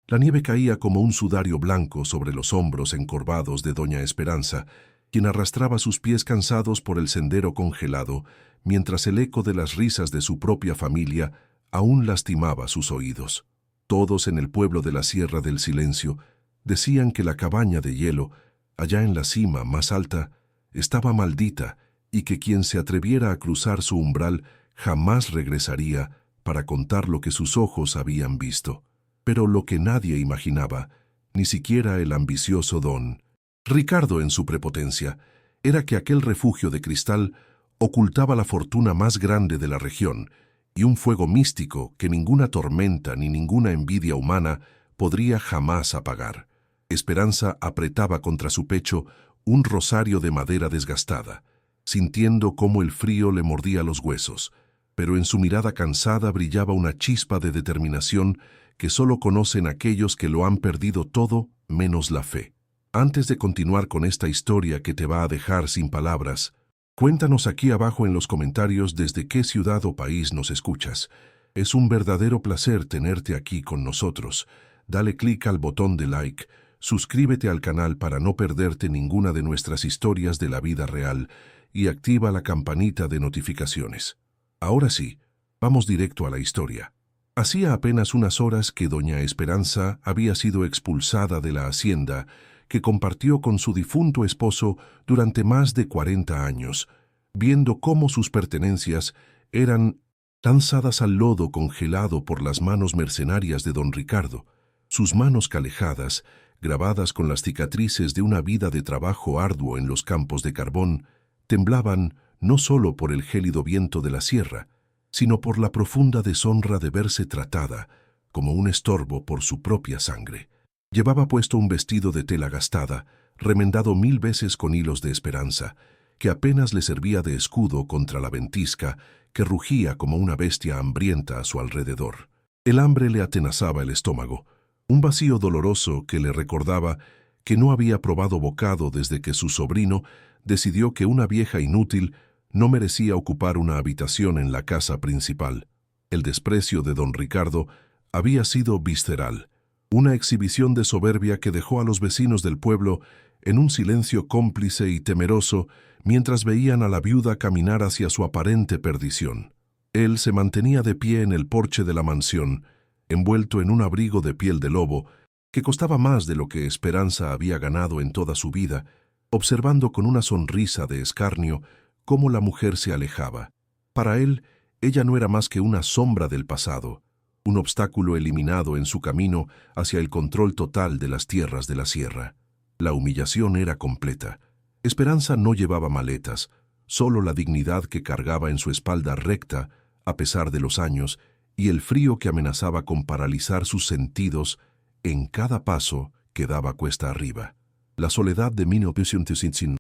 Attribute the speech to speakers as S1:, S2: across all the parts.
S1: La nieve caía como un sudario blanco sobre los hombros encorvados de doña Esperanza, quien arrastraba sus pies cansados por el sendero congelado, mientras el eco de las risas de su propia familia aún lastimaba sus oídos. Todos en el pueblo de la Sierra del Silencio decían que la cabaña de hielo, allá en la cima más alta, estaba maldita y que quien se atreviera a cruzar su umbral jamás regresaría para contar lo que sus ojos habían visto. Pero lo que nadie imaginaba, ni siquiera el ambicioso don Ricardo en su prepotencia, era que aquel refugio de cristal ocultaba la fortuna más grande de la región y un fuego místico que ninguna tormenta ni ninguna envidia humana podría jamás apagar. Esperanza apretaba contra su pecho un rosario de madera desgastada, sintiendo cómo el frío le mordía los huesos, pero en su mirada cansada brillaba una chispa de determinación que solo conocen aquellos que lo han perdido todo menos la fe. Antes de continuar con esta historia que te va a dejar sin palabras, cuéntanos aquí abajo en los comentarios desde qué ciudad o país nos escuchas. Es un verdadero placer tenerte aquí con nosotros. Dale clic al botón de like, suscríbete al canal para no perderte ninguna de nuestras historias de la vida real y activa la campanita de notificaciones. Ahora sí, vamos directo a la historia. Hacía apenas unas horas que doña Esperanza había sido expulsada de la hacienda que compartió con su difunto esposo durante más de 40 años, viendo cómo sus pertenencias eran lanzadas al lodo congelado por las manos mercenarias de don Ricardo. Sus manos calejadas, grabadas con las cicatrices de una vida de trabajo arduo en los campos de carbón, temblaban no solo por el gélido viento de la sierra, sino por la profunda deshonra de verse tratada como un estorbo por su propia sangre. Llevaba puesto un vestido de tela gastada, remendado 1000 veces con hilos de esperanza, que apenas le servía de escudo contra la ventisca que rugía como una bestia hambrienta a su alrededor. El hambre le atenazaba el estómago, un vacío doloroso que le recordaba que no había probado bocado desde que su sobrino decidió que una vieja inútil no merecía ocupar una habitación en la casa principal. El desprecio de don Ricardo había sido visceral, una exhibición de soberbia que dejó a los vecinos del pueblo en un silencio cómplice y temeroso mientras veían a la viuda caminar hacia su aparente perdición. Él se mantenía de pie en el porche de la mansión, envuelto en un abrigo de piel de lobo que costaba más de lo que Esperanza había ganado en toda su vida, observando con una sonrisa de escarnio cómo la mujer se alejaba. Para él, ella no era más que una sombra del pasado, un obstáculo eliminado en su camino hacia el control total de las tierras de la sierra. La humillación era completa. Esperanza no llevaba maletas, solo la dignidad que cargaba en su espalda recta, a pesar de los años, y el frío que amenazaba con paralizar sus sentidos en cada paso que daba cuesta arriba. La soledad de 1900.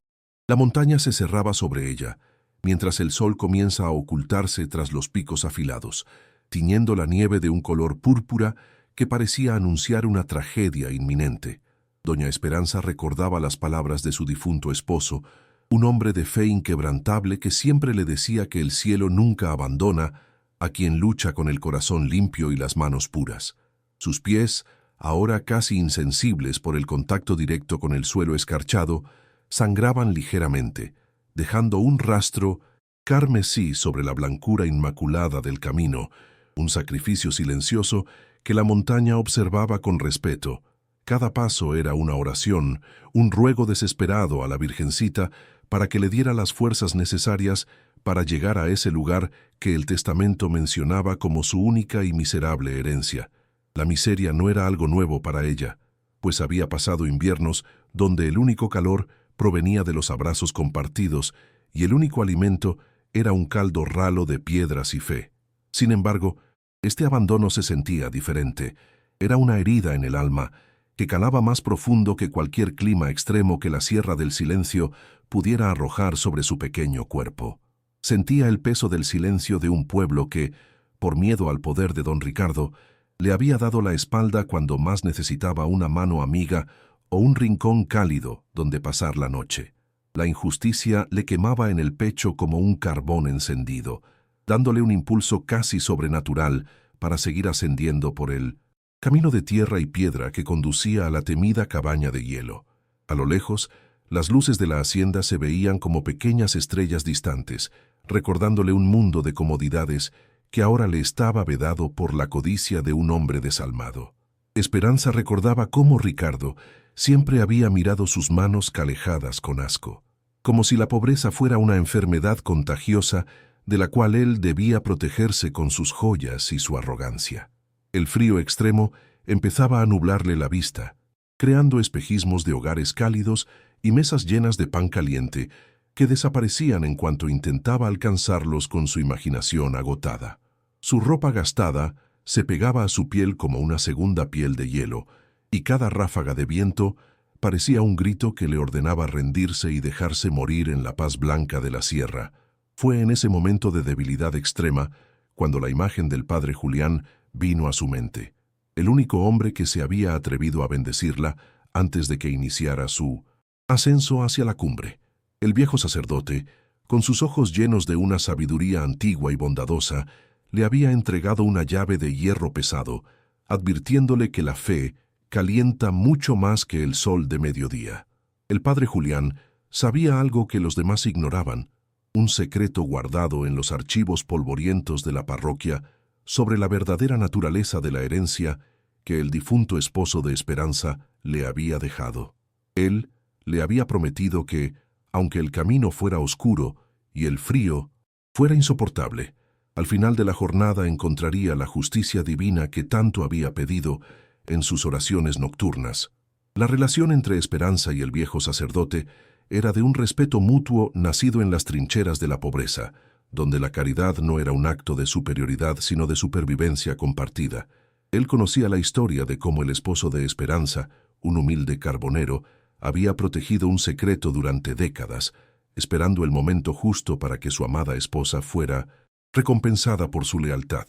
S1: La montaña se cerraba sobre ella, mientras el sol comienza a ocultarse tras los picos afilados, tiñendo la nieve de un color púrpura que parecía anunciar una tragedia inminente. Doña Esperanza recordaba las palabras de su difunto esposo, un hombre de fe inquebrantable que siempre le decía que el cielo nunca abandona a quien lucha con el corazón limpio y las manos puras. Sus pies, ahora casi insensibles por el contacto directo con el suelo escarchado, sangraban ligeramente, dejando un rastro carmesí sobre la blancura inmaculada del camino, un sacrificio silencioso que la montaña observaba con respeto. Cada paso era una oración, un ruego desesperado a la Virgencita para que le diera las fuerzas necesarias para llegar a ese lugar que el testamento mencionaba como su única y miserable herencia. La miseria no era algo nuevo para ella, pues había pasado inviernos donde el único calor provenía de los abrazos compartidos y el único alimento era un caldo ralo de piedras y fe. Sin embargo, este abandono se sentía diferente. Era una herida en el alma que calaba más profundo que cualquier clima extremo que la Sierra del Silencio pudiera arrojar sobre su pequeño cuerpo. Sentía el peso del silencio de un pueblo que, por miedo al poder de don Ricardo, le había dado la espalda cuando más necesitaba una mano amiga o un rincón cálido donde pasar la noche. La injusticia le quemaba en el pecho como un carbón encendido, dándole un impulso casi sobrenatural para seguir ascendiendo por el camino de tierra y piedra que conducía a la temida cabaña de hielo. A lo lejos, las luces de la hacienda se veían como pequeñas estrellas distantes, recordándole un mundo de comodidades que ahora le estaba vedado por la codicia de un hombre desalmado. Esperanza recordaba cómo Ricardo siempre había mirado sus manos calejadas con asco, como si la pobreza fuera una enfermedad contagiosa de la cual él debía protegerse con sus joyas y su arrogancia. El frío extremo empezaba a nublarle la vista, creando espejismos de hogares cálidos y mesas llenas de pan caliente que desaparecían en cuanto intentaba alcanzarlos con su imaginación agotada. Su ropa gastada se pegaba a su piel como una segunda piel de hielo, y cada ráfaga de viento parecía un grito que le ordenaba rendirse y dejarse morir en la paz blanca de la sierra. Fue en ese momento de debilidad extrema cuando la imagen del padre Julián vino a su mente, el único hombre que se había atrevido a bendecirla antes de que iniciara su ascenso hacia la cumbre. El viejo sacerdote, con sus ojos llenos de una sabiduría antigua y bondadosa, le había entregado una llave de hierro pesado, advirtiéndole que la fe calienta mucho más que el sol de mediodía. El padre Julián sabía algo que los demás ignoraban, un secreto guardado en los archivos polvorientos de la parroquia sobre la verdadera naturaleza de la herencia que el difunto esposo de Esperanza le había dejado. Él le había prometido que, aunque el camino fuera oscuro y el frío fuera insoportable, al final de la jornada encontraría la justicia divina que tanto había pedido en sus oraciones nocturnas. La relación entre Esperanza y el viejo sacerdote era de un respeto mutuo nacido en las trincheras de la pobreza, donde la caridad no era un acto de superioridad sino de supervivencia compartida. Él conocía la historia de cómo el esposo de Esperanza, un humilde carbonero, había protegido un secreto durante décadas, esperando el momento justo para que su amada esposa fuera recompensada por su lealtad.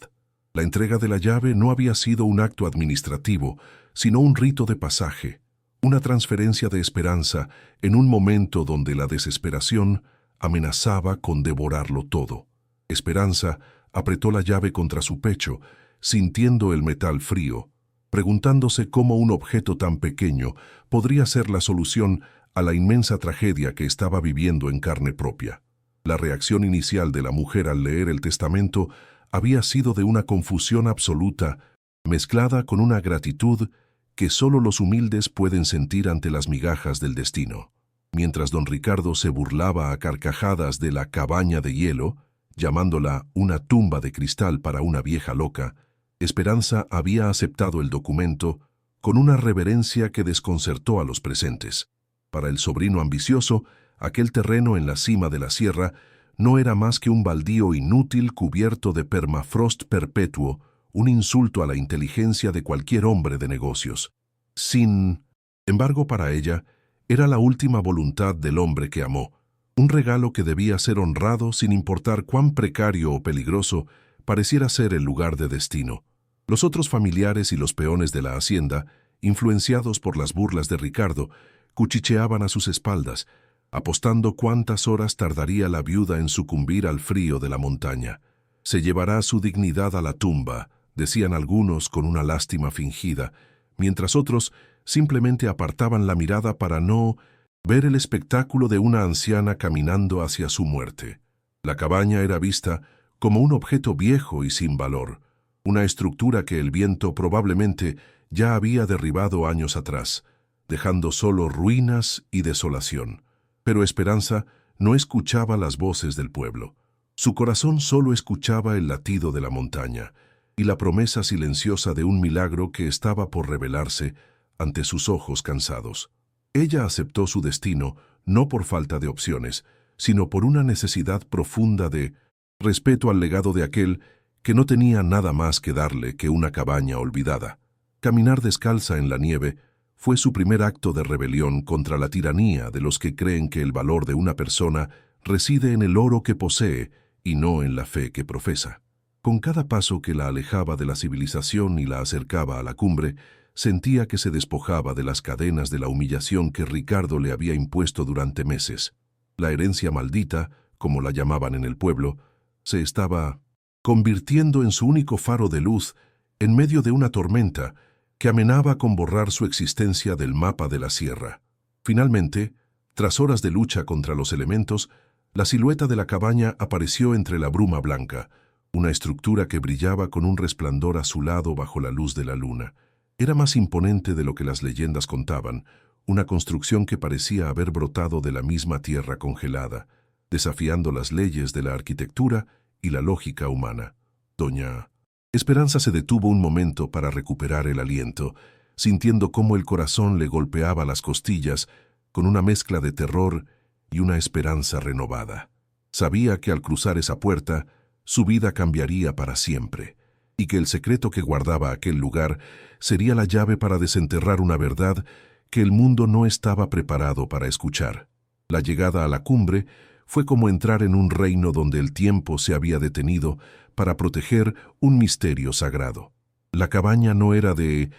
S1: La entrega de la llave no había sido un acto administrativo, sino un rito de pasaje, una transferencia de esperanza en un momento donde la desesperación amenazaba con devorarlo todo. Esperanza apretó la llave contra su pecho, sintiendo el metal frío, preguntándose cómo un objeto tan pequeño podría ser la solución a la inmensa tragedia que estaba viviendo en carne propia. La reacción inicial de la mujer al leer el testamento había sido de una confusión absoluta, mezclada con una gratitud que solo los humildes pueden sentir ante las migajas del destino. Mientras don Ricardo se burlaba a carcajadas de la cabaña de hielo, llamándola una tumba de cristal para una vieja loca, Esperanza había aceptado el documento con una reverencia que desconcertó a los presentes. Para el sobrino ambicioso, aquel terreno en la cima de la sierra no era más que un baldío inútil cubierto de permafrost perpetuo, un insulto a la inteligencia de cualquier hombre de negocios. Sin embargo, para ella, era la última voluntad del hombre que amó, un regalo que debía ser honrado sin importar cuán precario o peligroso pareciera ser el lugar de destino. Los otros familiares y los peones de la hacienda, influenciados por las burlas de Ricardo, cuchicheaban a sus espaldas, apostando cuántas horas tardaría la viuda en sucumbir al frío de la montaña. Se llevará su dignidad a la tumba, decían algunos con una lástima fingida, mientras otros simplemente apartaban la mirada para no ver el espectáculo de una anciana caminando hacia su muerte. La cabaña era vista como un objeto viejo y sin valor, una estructura que el viento probablemente ya había derribado años atrás, dejando solo ruinas y desolación. Pero Esperanza no escuchaba las voces del pueblo. Su corazón solo escuchaba el latido de la montaña y la promesa silenciosa de un milagro que estaba por revelarse ante sus ojos cansados. Ella aceptó su destino no por falta de opciones, sino por una necesidad profunda de respeto al legado de aquel que no tenía nada más que darle que una cabaña olvidada. Caminar descalza en la nieve fue su primer acto de rebelión contra la tiranía de los que creen que el valor de una persona reside en el oro que posee y no en la fe que profesa. Con cada paso que la alejaba de la civilización y la acercaba a la cumbre, sentía que se despojaba de las cadenas de la humillación que Ricardo le había impuesto durante meses. La herencia maldita, como la llamaban en el pueblo, se estaba convirtiendo en su único faro de luz en medio de una tormenta que amenaba con borrar su existencia del mapa de la sierra. Finalmente, tras horas de lucha contra los elementos, la silueta de la cabaña apareció entre la bruma blanca, una estructura que brillaba con un resplandor azulado bajo la luz de la luna. Era más imponente de lo que las leyendas contaban, una construcción que parecía haber brotado de la misma tierra congelada, desafiando las leyes de la arquitectura y la lógica humana. Doña Esperanza se detuvo un momento para recuperar el aliento, sintiendo cómo el corazón le golpeaba las costillas con una mezcla de terror y una esperanza renovada. Sabía que al cruzar esa puerta, su vida cambiaría para siempre, y que el secreto que guardaba aquel lugar sería la llave para desenterrar una verdad que el mundo no estaba preparado para escuchar. La llegada a la cumbre fue como entrar en un reino donde el tiempo se había detenido para proteger un misterio sagrado. La cabaña no era de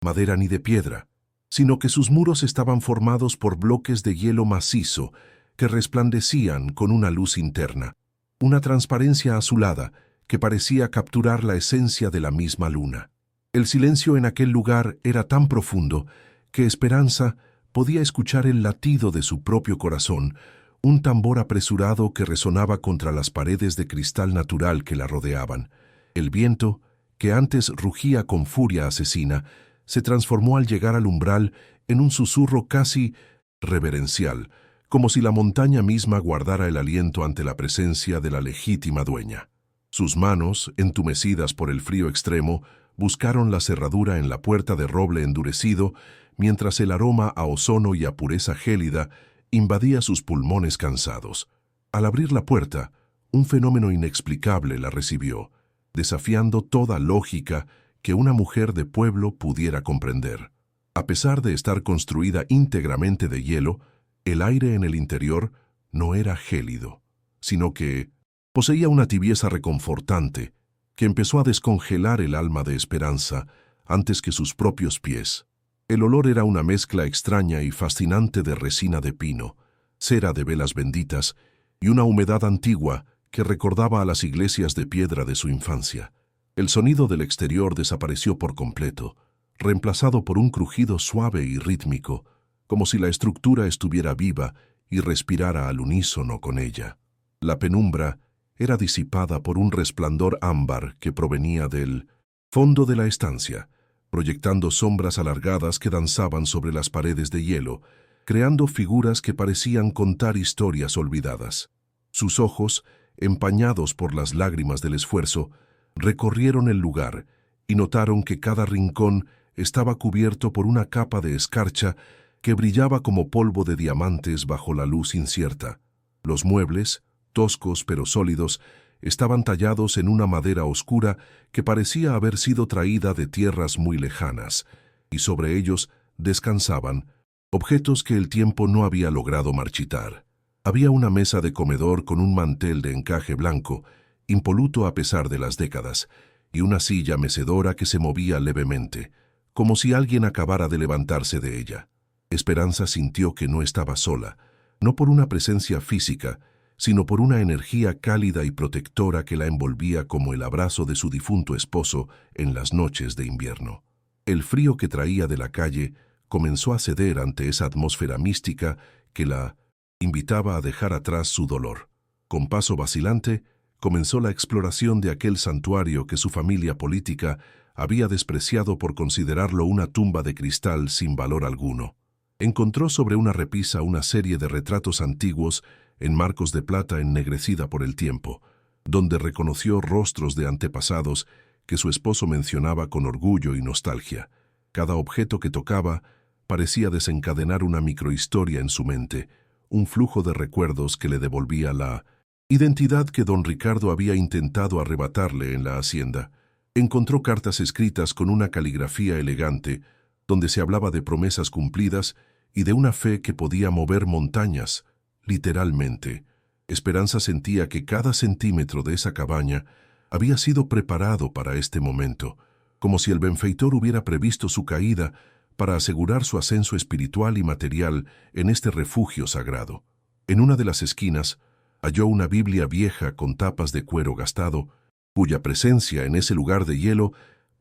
S1: madera ni de piedra, sino que sus muros estaban formados por bloques de hielo macizo que resplandecían con una luz interna, una transparencia azulada que parecía capturar la esencia de la misma luna. El silencio en aquel lugar era tan profundo que Esperanza podía escuchar el latido de su propio corazón, un tambor apresurado que resonaba contra las paredes de cristal natural que la rodeaban. El viento, que antes rugía con furia asesina, se transformó al llegar al umbral en un susurro casi reverencial, como si la montaña misma guardara el aliento ante la presencia de la legítima dueña. Sus manos, entumecidas por el frío extremo, buscaron la cerradura en la puerta de roble endurecido, mientras el aroma a ozono y a pureza gélida invadía sus pulmones cansados. Al abrir la puerta, un fenómeno inexplicable la recibió, desafiando toda lógica que una mujer de pueblo pudiera comprender. A pesar de estar construida íntegramente de hielo, el aire en el interior no era gélido, sino que poseía una tibieza reconfortante que empezó a descongelar el alma de Esperanza antes que sus propios pies. El olor era una mezcla extraña y fascinante de resina de pino, cera de velas benditas y una humedad antigua que recordaba a las iglesias de piedra de su infancia. El sonido del exterior desapareció por completo, reemplazado por un crujido suave y rítmico, como si la estructura estuviera viva y respirara al unísono con ella. La penumbra era disipada por un resplandor ámbar que provenía del fondo de la estancia, proyectando sombras alargadas que danzaban sobre las paredes de hielo, creando figuras que parecían contar historias olvidadas. Sus ojos, empañados por las lágrimas del esfuerzo, recorrieron el lugar y notaron que cada rincón estaba cubierto por una capa de escarcha que brillaba como polvo de diamantes bajo la luz incierta. Los muebles, toscos pero sólidos, estaban tallados en una madera oscura que parecía haber sido traída de tierras muy lejanas, y sobre ellos descansaban objetos que el tiempo no había logrado marchitar. Había una mesa de comedor con un mantel de encaje blanco, impoluto a pesar de las décadas, y una silla mecedora que se movía levemente, como si alguien acabara de levantarse de ella. Esperanza sintió que no estaba sola, no por una presencia física, sino por una energía cálida y protectora que la envolvía como el abrazo de su difunto esposo en las noches de invierno. El frío que traía de la calle comenzó a ceder ante esa atmósfera mística que la invitaba a dejar atrás su dolor. Con paso vacilante, comenzó la exploración de aquel santuario que su familia política había despreciado por considerarlo una tumba de cristal sin valor alguno. Encontró sobre una repisa una serie de retratos antiguos en marcos de plata ennegrecida por el tiempo, donde reconoció rostros de antepasados que su esposo mencionaba con orgullo y nostalgia. Cada objeto que tocaba parecía desencadenar una microhistoria en su mente, un flujo de recuerdos que le devolvía la identidad que don Ricardo había intentado arrebatarle en la hacienda. Encontró cartas escritas con una caligrafía elegante, donde se hablaba de promesas cumplidas y de una fe que podía mover montañas, literalmente. Esperanza sentía que cada centímetro de esa cabaña había sido preparado para este momento, como si el benfeitor hubiera previsto su caída para asegurar su ascenso espiritual y material en este refugio sagrado. En una de las esquinas halló una Biblia vieja con tapas de cuero gastado, cuya presencia en ese lugar de hielo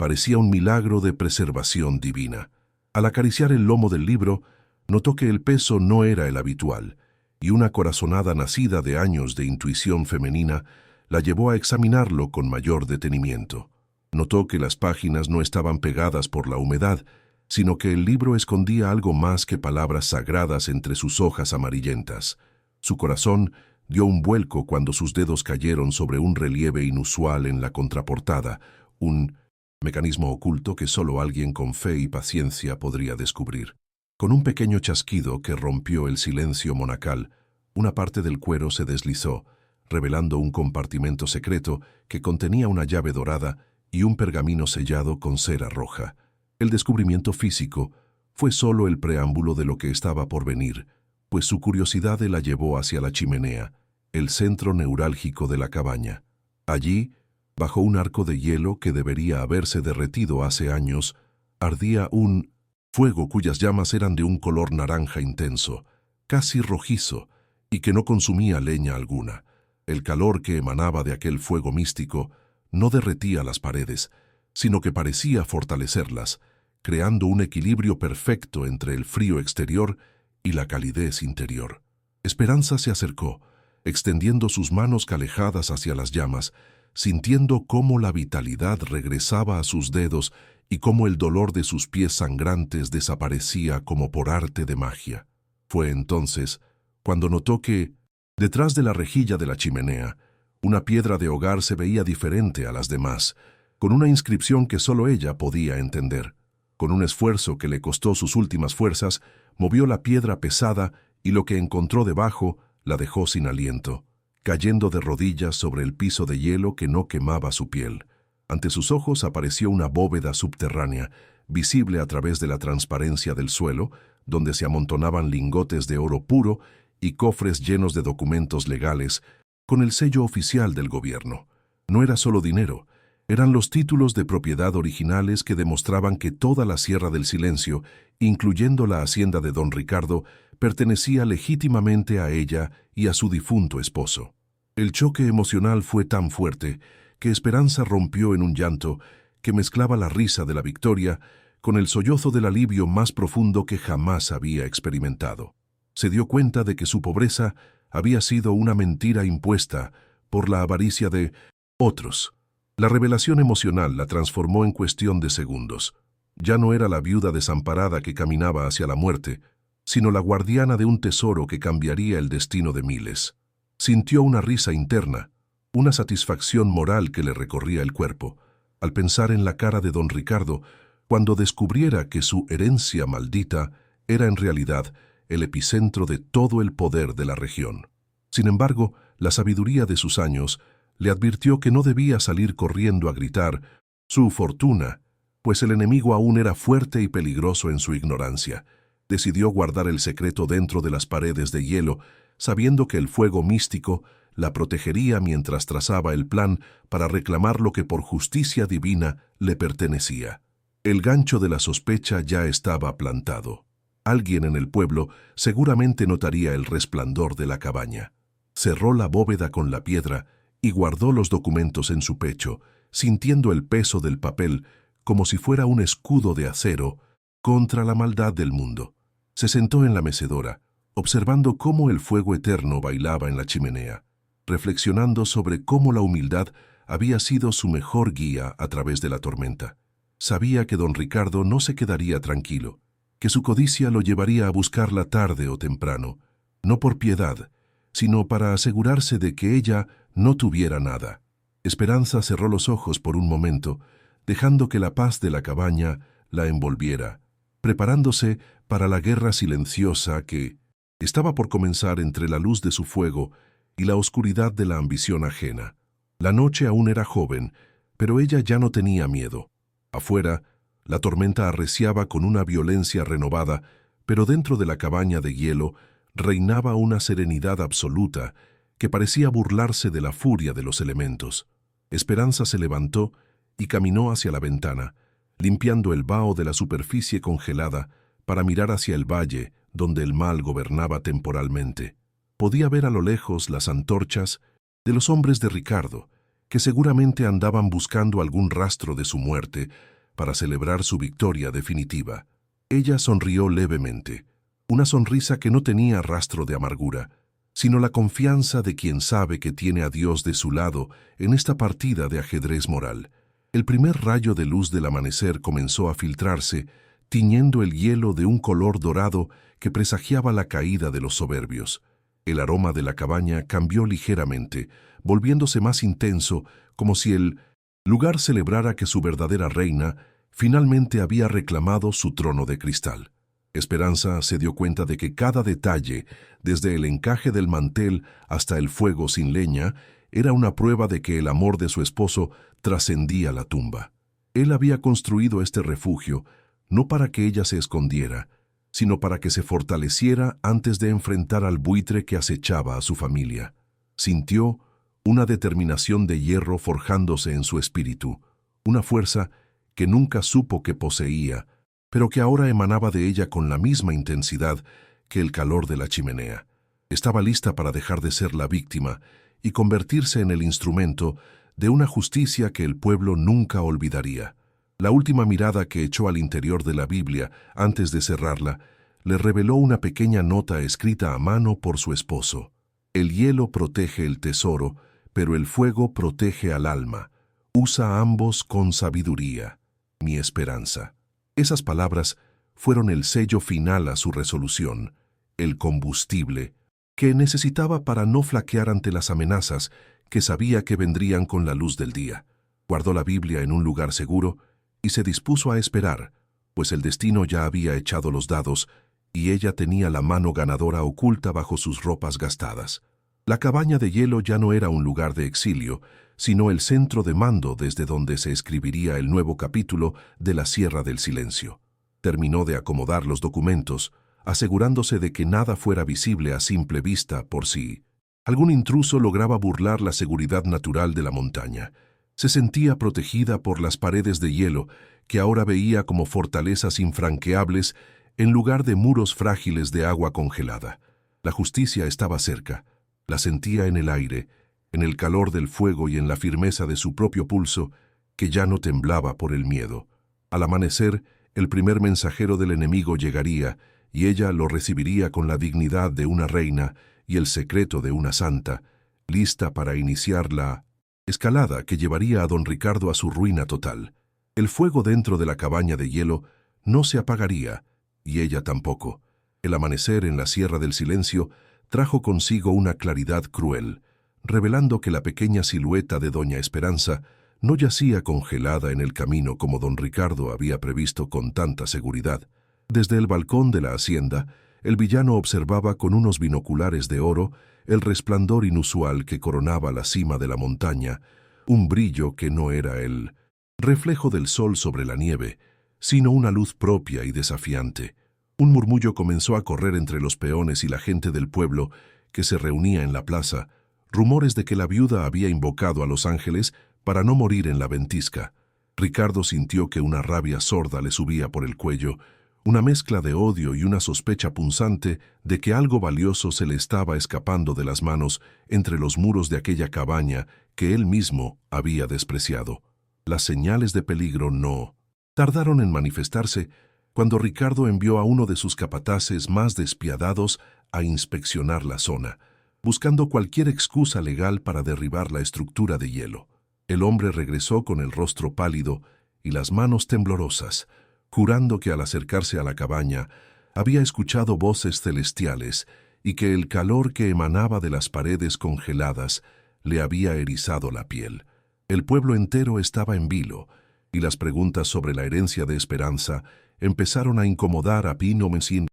S1: parecía un milagro de preservación divina. Al acariciar el lomo del libro, notó que el peso no era el habitual, y una corazonada nacida de años de intuición femenina la llevó a examinarlo con mayor detenimiento. Notó que las páginas no estaban pegadas por la humedad, sino que el libro escondía algo más que palabras sagradas entre sus hojas amarillentas. Su corazón dio un vuelco cuando sus dedos cayeron sobre un relieve inusual en la contraportada, un mecanismo oculto que solo alguien con fe y paciencia podría descubrir. Con un pequeño chasquido que rompió el silencio monacal, una parte del cuero se deslizó, revelando un compartimento secreto que contenía una llave dorada y un pergamino sellado con cera roja. El descubrimiento físico fue solo el preámbulo de lo que estaba por venir, pues su curiosidad la llevó hacia la chimenea, el centro neurálgico de la cabaña. Allí, bajo un arco de hielo que debería haberse derretido hace años, ardía un fuego cuyas llamas eran de un color naranja intenso, casi rojizo, y que no consumía leña alguna. El calor que emanaba de aquel fuego místico no derretía las paredes, sino que parecía fortalecerlas, creando un equilibrio perfecto entre el frío exterior y la calidez interior. Esperanza se acercó, extendiendo sus manos calejadas hacia las llamas, sintiendo cómo la vitalidad regresaba a sus dedos y cómo el dolor de sus pies sangrantes desaparecía como por arte de magia. Fue entonces cuando notó que, detrás de la rejilla de la chimenea, una piedra de hogar se veía diferente a las demás, con una inscripción que solo ella podía entender. Con un esfuerzo que le costó sus últimas fuerzas, movió la piedra pesada y lo que encontró debajo la dejó sin aliento, cayendo de rodillas sobre el piso de hielo que no quemaba su piel. Ante sus ojos apareció una bóveda subterránea, visible a través de la transparencia del suelo, donde se amontonaban lingotes de oro puro y cofres llenos de documentos legales, con el sello oficial del gobierno. No era solo dinero, eran los títulos de propiedad originales que demostraban que toda la Sierra del Silencio, incluyendo la hacienda de don Ricardo, pertenecía legítimamente a ella y a su difunto esposo. El choque emocional fue tan fuerte que Esperanza rompió en un llanto que mezclaba la risa de la victoria con el sollozo del alivio más profundo que jamás había experimentado. Se dio cuenta de que su pobreza había sido una mentira impuesta por la avaricia de otros. La revelación emocional la transformó en cuestión de segundos. Ya no era la viuda desamparada que caminaba hacia la muerte, sino la guardiana de un tesoro que cambiaría el destino de miles. Sintió una risa interna, una satisfacción moral que le recorría el cuerpo, al pensar en la cara de don Ricardo cuando descubriera que su herencia maldita era en realidad el epicentro de todo el poder de la región. Sin embargo, la sabiduría de sus años le advirtió que no debía salir corriendo a gritar su fortuna, pues el enemigo aún era fuerte y peligroso en su ignorancia. Decidió guardar el secreto dentro de las paredes de hielo, sabiendo que el fuego místico la protegería mientras trazaba el plan para reclamar lo que por justicia divina le pertenecía. El gancho de la sospecha ya estaba plantado. Alguien en el pueblo seguramente notaría el resplandor de la cabaña. Cerró la bóveda con la piedra y guardó los documentos en su pecho, sintiendo el peso del papel como si fuera un escudo de acero contra la maldad del mundo. Se sentó en la mecedora, observando cómo el fuego eterno bailaba en la chimenea, reflexionando sobre cómo la humildad había sido su mejor guía a través de la tormenta. Sabía que don Ricardo no se quedaría tranquilo, que su codicia lo llevaría a buscarla tarde o temprano, no por piedad, sino para asegurarse de que ella no tuviera nada. Esperanza cerró los ojos por un momento, dejando que la paz de la cabaña la envolviera, preparándose para la guerra silenciosa que estaba por comenzar entre la luz de su fuego y la oscuridad de la ambición ajena. La noche aún era joven, pero ella ya no tenía miedo. Afuera, la tormenta arreciaba con una violencia renovada, pero dentro de la cabaña de hielo reinaba una serenidad absoluta que parecía burlarse de la furia de los elementos. Esperanza se levantó y caminó hacia la ventana, limpiando el vaho de la superficie congelada para mirar hacia el valle donde el mal gobernaba temporalmente. Podía ver a lo lejos las antorchas de los hombres de Ricardo, que seguramente andaban buscando algún rastro de su muerte para celebrar su victoria definitiva. Ella sonrió levemente, una sonrisa que no tenía rastro de amargura, sino la confianza de quien sabe que tiene a Dios de su lado en esta partida de ajedrez moral. El primer rayo de luz del amanecer comenzó a filtrarse, tiñendo el hielo de un color dorado que presagiaba la caída de los soberbios. El aroma de la cabaña cambió ligeramente, volviéndose más intenso, como si el lugar celebrara que su verdadera reina finalmente había reclamado su trono de cristal. Esperanza se dio cuenta de que cada detalle, desde el encaje del mantel hasta el fuego sin leña, era una prueba de que el amor de su esposo trascendía la tumba. Él había construido este refugio no para que ella se escondiera, sino para que se fortaleciera antes de enfrentar al buitre que acechaba a su familia. Sintió una determinación de hierro forjándose en su espíritu, una fuerza que nunca supo que poseía, pero que ahora emanaba de ella con la misma intensidad que el calor de la chimenea. Estaba lista para dejar de ser la víctima y convertirse en el instrumento de una justicia que el pueblo nunca olvidaría. La última mirada que echó al interior de la Biblia antes de cerrarla le reveló una pequeña nota escrita a mano por su esposo. El hielo protege el tesoro, pero el fuego protege al alma. Usa ambos con sabiduría. Mi esperanza. Esas palabras fueron el sello final a su resolución, el combustible que necesitaba para no flaquear ante las amenazas que sabía que vendrían con la luz del día. Guardó la Biblia en un lugar seguro y se dispuso a esperar, pues el destino ya había echado los dados y ella tenía la mano ganadora oculta bajo sus ropas gastadas. La cabaña de hielo ya no era un lugar de exilio, sino el centro de mando desde donde se escribiría el nuevo capítulo de la Sierra del Silencio. Terminó de acomodar los documentos, asegurándose de que nada fuera visible a simple vista por si algún intruso lograba burlar la seguridad natural de la montaña. Se sentía protegida por las paredes de hielo que ahora veía como fortalezas infranqueables en lugar de muros frágiles de agua congelada. La justicia estaba cerca, la sentía en el aire, en el calor del fuego y en la firmeza de su propio pulso, que ya no temblaba por el miedo. Al amanecer, el primer mensajero del enemigo llegaría, y ella lo recibiría con la dignidad de una reina y el secreto de una santa, lista para iniciar la escalada que llevaría a don Ricardo a su ruina total. El fuego dentro de la cabaña de hielo no se apagaría, y ella tampoco. El amanecer en la Sierra del Silencio trajo consigo una claridad cruel, revelando que la pequeña silueta de doña Esperanza no yacía congelada en el camino como don Ricardo había previsto con tanta seguridad. Desde el balcón de la hacienda, el villano observaba con unos binoculares de oro el resplandor inusual que coronaba la cima de la montaña, un brillo que no era el reflejo del sol sobre la nieve, sino una luz propia y desafiante. Un murmullo comenzó a correr entre los peones y la gente del pueblo que se reunía en la plaza, rumores de que la viuda había invocado a los ángeles para no morir en la ventisca. Ricardo sintió que una rabia sorda le subía por el cuello, una mezcla de odio y una sospecha punzante de que algo valioso se le estaba escapando de las manos entre los muros de aquella cabaña que él mismo había despreciado. Las señales de peligro no tardaron en manifestarse cuando Ricardo envió a uno de sus capataces más despiadados a inspeccionar la zona, buscando cualquier excusa legal para derribar la estructura de hielo. El hombre regresó con el rostro pálido y las manos temblorosas, jurando que al acercarse a la cabaña había escuchado voces celestiales y que el calor que emanaba de las paredes congeladas le había erizado la piel. El pueblo entero estaba en vilo, y las preguntas sobre la herencia de Esperanza empezaron a incomodar a Pino Mesín.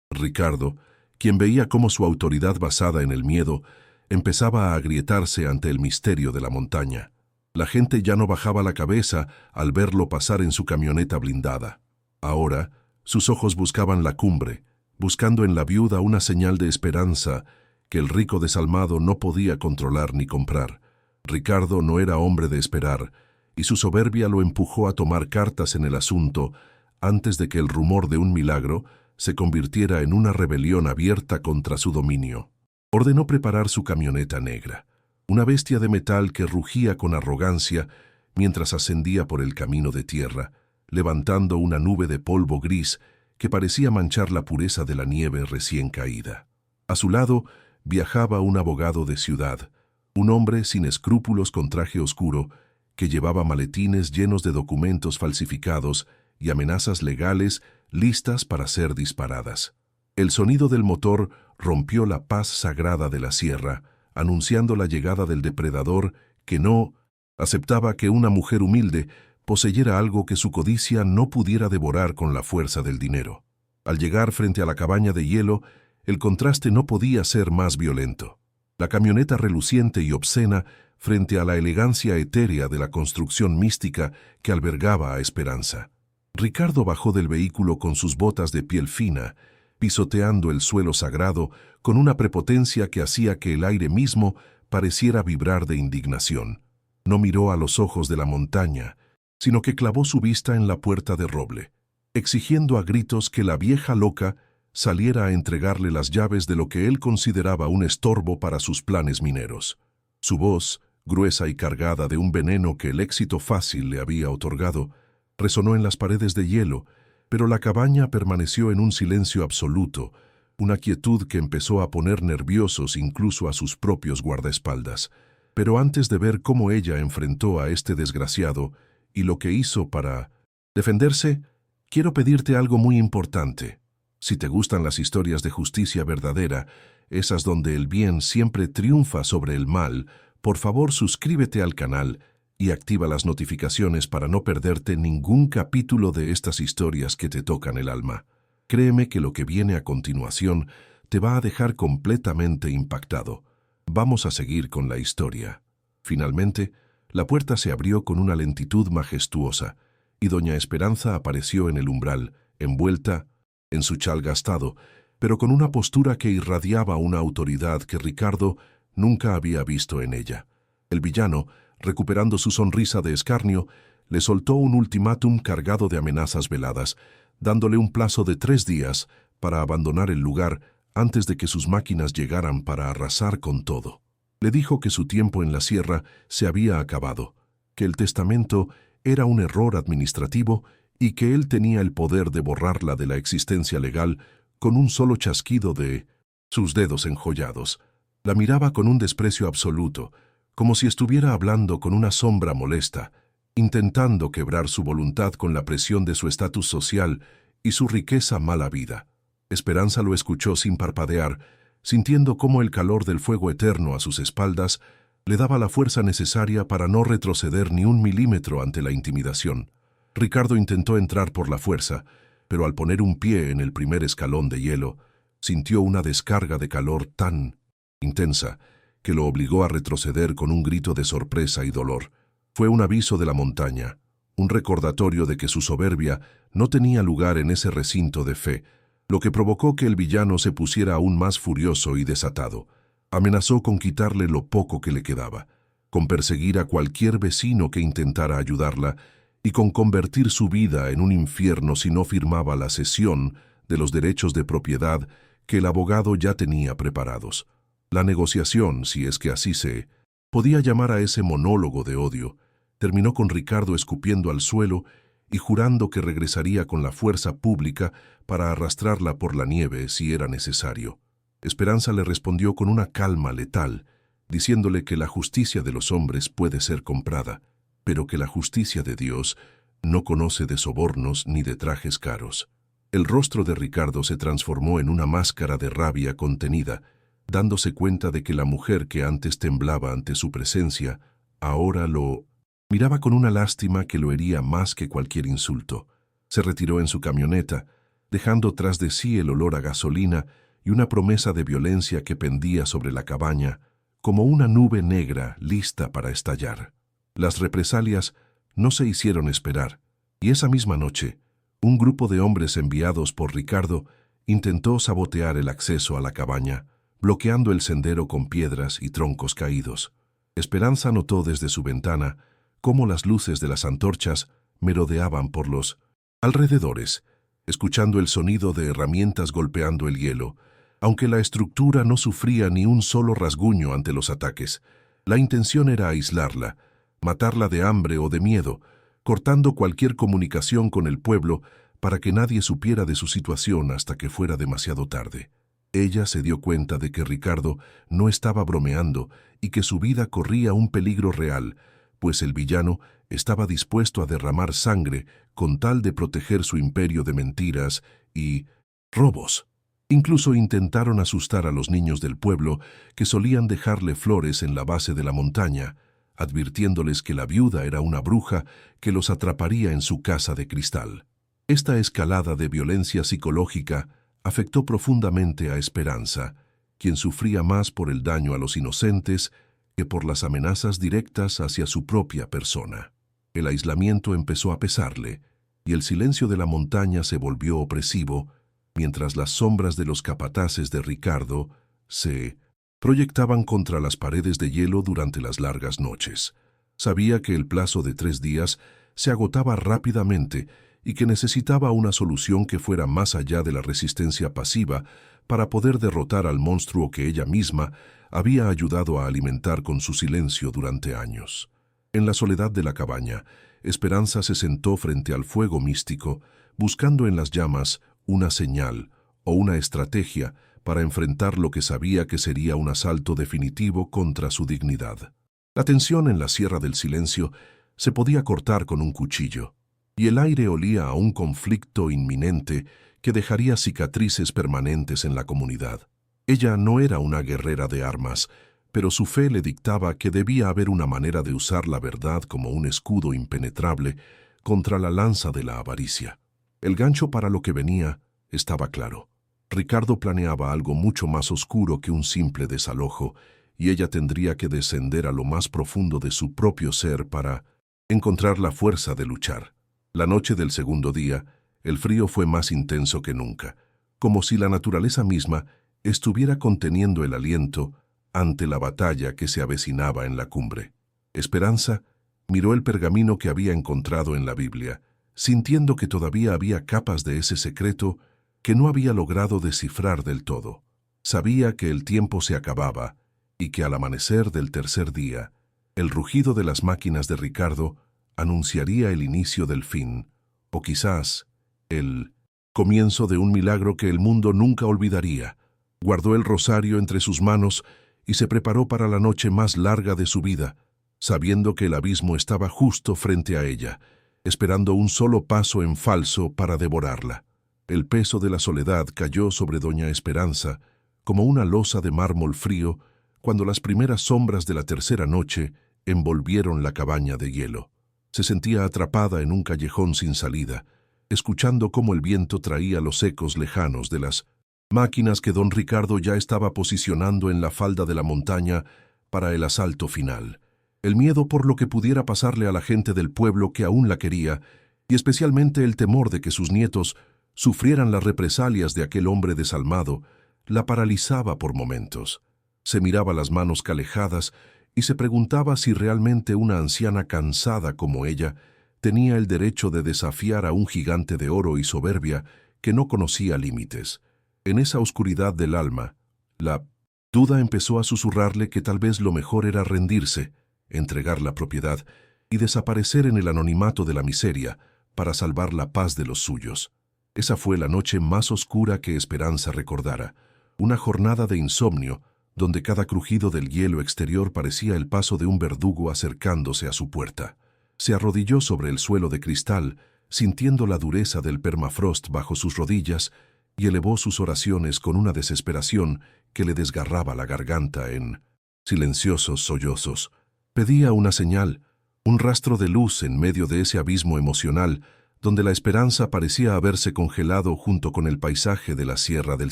S1: Ricardo, quien veía cómo su autoridad basada en el miedo empezaba a agrietarse ante el misterio de la montaña. La gente ya no bajaba la cabeza al verlo pasar en su camioneta blindada. Ahora, sus ojos buscaban la cumbre, buscando en la viuda una señal de esperanza que el rico desalmado no podía controlar ni comprar. Ricardo no era hombre de esperar, y su soberbia lo empujó a tomar cartas en el asunto antes de que el rumor de un milagro se convirtiera en una rebelión abierta contra su dominio. Ordenó preparar su camioneta negra, una bestia de metal que rugía con arrogancia mientras ascendía por el camino de tierra, levantando una nube de polvo gris que parecía manchar la pureza de la nieve recién caída. A su lado viajaba un abogado de ciudad, un hombre sin escrúpulos con traje oscuro que llevaba maletines llenos de documentos falsificados y amenazas legales listas para ser disparadas. El sonido del motor rompió la paz sagrada de la sierra, anunciando la llegada del depredador que no aceptaba que una mujer humilde poseyera algo que su codicia no pudiera devorar con la fuerza del dinero. Al llegar frente a la cabaña de hielo, el contraste no podía ser más violento. La camioneta reluciente y obscena frente a la elegancia etérea de la construcción mística que albergaba a Esperanza. Ricardo bajó del vehículo con sus botas de piel fina, pisoteando el suelo sagrado con una prepotencia que hacía que el aire mismo pareciera vibrar de indignación. No miró a los ojos de la montaña, sino que clavó su vista en la puerta de roble, exigiendo a gritos que la vieja loca saliera a entregarle las llaves de lo que él consideraba un estorbo para sus planes mineros. Su voz, gruesa y cargada de un veneno que el éxito fácil le había otorgado, resonó en las paredes de hielo, pero la cabaña permaneció en un silencio absoluto, una quietud que empezó a poner nerviosos incluso a sus propios guardaespaldas. Pero antes de ver cómo ella enfrentó a este desgraciado y lo que hizo para defenderse, quiero pedirte algo muy importante. Si te gustan las historias de justicia verdadera, esas donde el bien siempre triunfa sobre el mal, por favor suscríbete al canal y activa las notificaciones para no perderte ningún capítulo de estas historias que te tocan el alma. Créeme que lo que viene a continuación te va a dejar completamente impactado. Vamos a seguir con la historia. Finalmente, la puerta se abrió con una lentitud majestuosa y doña Esperanza apareció en el umbral, envuelta en su chal gastado, pero con una postura que irradiaba una autoridad que Ricardo nunca había visto en ella. El villano, recuperando su sonrisa de escarnio, le soltó un ultimátum cargado de amenazas veladas, dándole un plazo de 3 días para abandonar el lugar antes de que sus máquinas llegaran para arrasar con todo. Le dijo que su tiempo en la sierra se había acabado, que el testamento era un error administrativo y que él tenía el poder de borrarla de la existencia legal con un solo chasquido de sus dedos enjollados. La miraba con un desprecio absoluto, como si estuviera hablando con una sombra molesta, intentando quebrar su voluntad con la presión de su estatus social y su riqueza mala vida. Esperanza lo escuchó sin parpadear, sintiendo cómo el calor del fuego eterno a sus espaldas le daba la fuerza necesaria para no retroceder ni un milímetro ante la intimidación. Ricardo intentó entrar por la fuerza, pero al poner un pie en el primer escalón de hielo, sintió una descarga de calor tan intensa que lo obligó a retroceder con un grito de sorpresa y dolor. Fue un aviso de la montaña, un recordatorio de que su soberbia no tenía lugar en ese recinto de fe, lo que provocó que el villano se pusiera aún más furioso y desatado. Amenazó con quitarle lo poco que le quedaba, con perseguir a cualquier vecino que intentara ayudarla y con convertir su vida en un infierno si no firmaba la cesión de los derechos de propiedad que el abogado ya tenía preparados. La negociación, si es que así se podía llamar a ese monólogo de odio, terminó con Ricardo escupiendo al suelo y jurando que regresaría con la fuerza pública para arrastrarla por la nieve si era necesario. Esperanza le respondió con una calma letal, diciéndole que la justicia de los hombres puede ser comprada, pero que la justicia de Dios no conoce de sobornos ni de trajes caros. El rostro de Ricardo se transformó en una máscara de rabia contenida, dándose cuenta de que la mujer que antes temblaba ante su presencia, ahora lo miraba con una lástima que lo hería más que cualquier insulto. Se retiró en su camioneta, dejando tras de sí el olor a gasolina y una promesa de violencia que pendía sobre la cabaña, como una nube negra lista para estallar. Las represalias no se hicieron esperar, y esa misma noche, un grupo de hombres enviados por Ricardo intentó sabotear el acceso a la cabaña, bloqueando el sendero con piedras y troncos caídos. Esperanza notó desde su ventana cómo las luces de las antorchas merodeaban por los alrededores, escuchando el sonido de herramientas golpeando el hielo, aunque la estructura no sufría ni un solo rasguño ante los ataques. La intención era aislarla, matarla de hambre o de miedo, cortando cualquier comunicación con el pueblo para que nadie supiera de su situación hasta que fuera demasiado tarde. Ella se dio cuenta de que Ricardo no estaba bromeando y que su vida corría un peligro real, pues el villano estaba dispuesto a derramar sangre con tal de proteger su imperio de mentiras y robos. Incluso intentaron asustar a los niños del pueblo que solían dejarle flores en la base de la montaña, advirtiéndoles que la viuda era una bruja que los atraparía en su casa de cristal. Esta escalada de violencia psicológica afectó profundamente a Esperanza, quien sufría más por el daño a los inocentes que por las amenazas directas hacia su propia persona. El aislamiento empezó a pesarle, y el silencio de la montaña se volvió opresivo, mientras las sombras de los capataces de Ricardo se proyectaban contra las paredes de hielo durante las largas noches. Sabía que el plazo de 3 días se agotaba rápidamente y que necesitaba una solución que fuera más allá de la resistencia pasiva para poder derrotar al monstruo que ella misma había ayudado a alimentar con su silencio durante años. En la soledad de la cabaña, Esperanza se sentó frente al fuego místico, buscando en las llamas una señal o una estrategia para enfrentar lo que sabía que sería un asalto definitivo contra su dignidad. La tensión en la Sierra del Silencio se podía cortar con un cuchillo, y el aire olía a un conflicto inminente que dejaría cicatrices permanentes en la comunidad. Ella no era una guerrera de armas, pero su fe le dictaba que debía haber una manera de usar la verdad como un escudo impenetrable contra la lanza de la avaricia. El gancho para lo que venía estaba claro. Ricardo planeaba algo mucho más oscuro que un simple desalojo, y ella tendría que descender a lo más profundo de su propio ser para encontrar la fuerza de luchar. La noche del segundo día, el frío fue más intenso que nunca, como si la naturaleza misma estuviera conteniendo el aliento ante la batalla que se avecinaba en la cumbre. Esperanza miró el pergamino que había encontrado en la Biblia, sintiendo que todavía había capas de ese secreto que no había logrado descifrar del todo. Sabía que el tiempo se acababa y que al amanecer del tercer día, el rugido de las máquinas de Ricardo anunciaría el inicio del fin, o quizás el comienzo de un milagro que el mundo nunca olvidaría. Guardó el rosario entre sus manos y se preparó para la noche más larga de su vida, sabiendo que el abismo estaba justo frente a ella, esperando un solo paso en falso para devorarla. El peso de la soledad cayó sobre doña Esperanza como una losa de mármol frío cuando las primeras sombras de la tercera noche envolvieron la cabaña de hielo. Se sentía atrapada en un callejón sin salida, escuchando cómo el viento traía los ecos lejanos de las máquinas que don Ricardo ya estaba posicionando en la falda de la montaña para el asalto final. El miedo por lo que pudiera pasarle a la gente del pueblo que aún la quería, y especialmente el temor de que sus nietos sufrieran las represalias de aquel hombre desalmado, la paralizaba por momentos. Se miraba las manos calejadas y se preguntaba si realmente una anciana cansada como ella tenía el derecho de desafiar a un gigante de oro y soberbia que no conocía límites. En esa oscuridad del alma, la duda empezó a susurrarle que tal vez lo mejor era rendirse, entregar la propiedad y desaparecer en el anonimato de la miseria para salvar la paz de los suyos. Esa fue la noche más oscura que Esperanza recordara, una jornada de insomnio donde cada crujido del hielo exterior parecía el paso de un verdugo acercándose a su puerta. Se arrodilló sobre el suelo de cristal, sintiendo la dureza del permafrost bajo sus rodillas, y elevó sus oraciones con una desesperación que le desgarraba la garganta en silenciosos sollozos. Pedía una señal, un rastro de luz en medio de ese abismo emocional donde la esperanza parecía haberse congelado junto con el paisaje de la Sierra del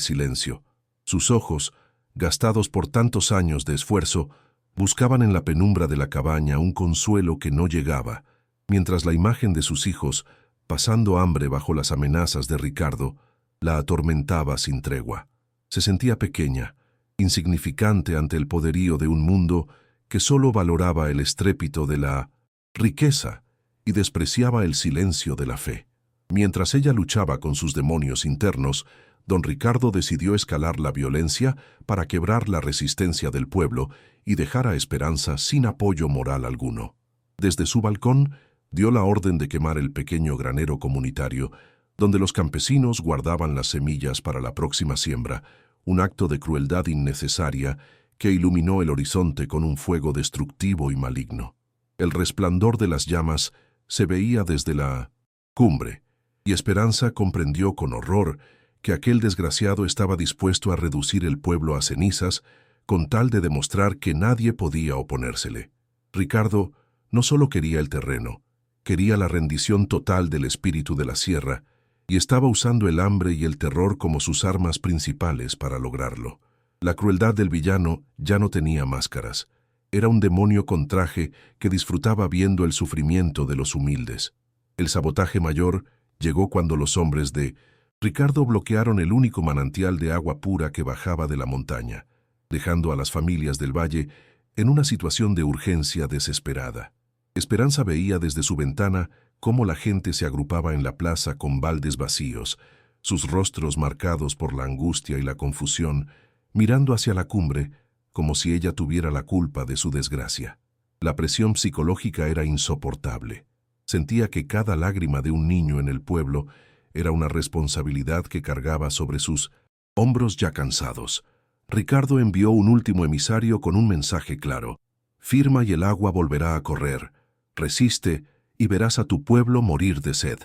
S1: Silencio. Sus ojos, gastados por tantos años de esfuerzo, buscaban en la penumbra de la cabaña un consuelo que no llegaba, mientras la imagen de sus hijos, pasando hambre bajo las amenazas de Ricardo, la atormentaba sin tregua. Se sentía pequeña, insignificante ante el poderío de un mundo que solo valoraba el estrépito de la riqueza y despreciaba el silencio de la fe. Mientras ella luchaba con sus demonios internos, don Ricardo decidió escalar la violencia para quebrar la resistencia del pueblo y dejar a Esperanza sin apoyo moral alguno. Desde su balcón, Dio la orden de quemar el pequeño granero comunitario, donde los campesinos guardaban las semillas para la próxima siembra, un acto de crueldad innecesaria que iluminó el horizonte con un fuego destructivo y maligno. El resplandor de las llamas se veía desde la cumbre, y Esperanza comprendió con horror que aquel desgraciado estaba dispuesto a reducir el pueblo a cenizas con tal de demostrar que nadie podía oponérsele. Ricardo no solo quería el terreno, quería la rendición total del espíritu de la sierra, y estaba usando el hambre y el terror como sus armas principales para lograrlo. La crueldad del villano ya no tenía máscaras. Era un demonio con traje que disfrutaba viendo el sufrimiento de los humildes. El sabotaje mayor llegó cuando los hombres de Ricardo bloquearon el único manantial de agua pura que bajaba de la montaña, dejando a las familias del valle en una situación de urgencia desesperada. Esperanza veía desde su ventana cómo la gente se agrupaba en la plaza con baldes vacíos, sus rostros marcados por la angustia y la confusión, mirando hacia la cumbre como si ella tuviera la culpa de su desgracia. La presión psicológica era insoportable. Sentía que cada lágrima de un niño en el pueblo era una responsabilidad que cargaba sobre sus hombros ya cansados. Ricardo envió un último emisario con un mensaje claro: firma y el agua volverá a correr. Resiste y verás a tu pueblo morir de sed.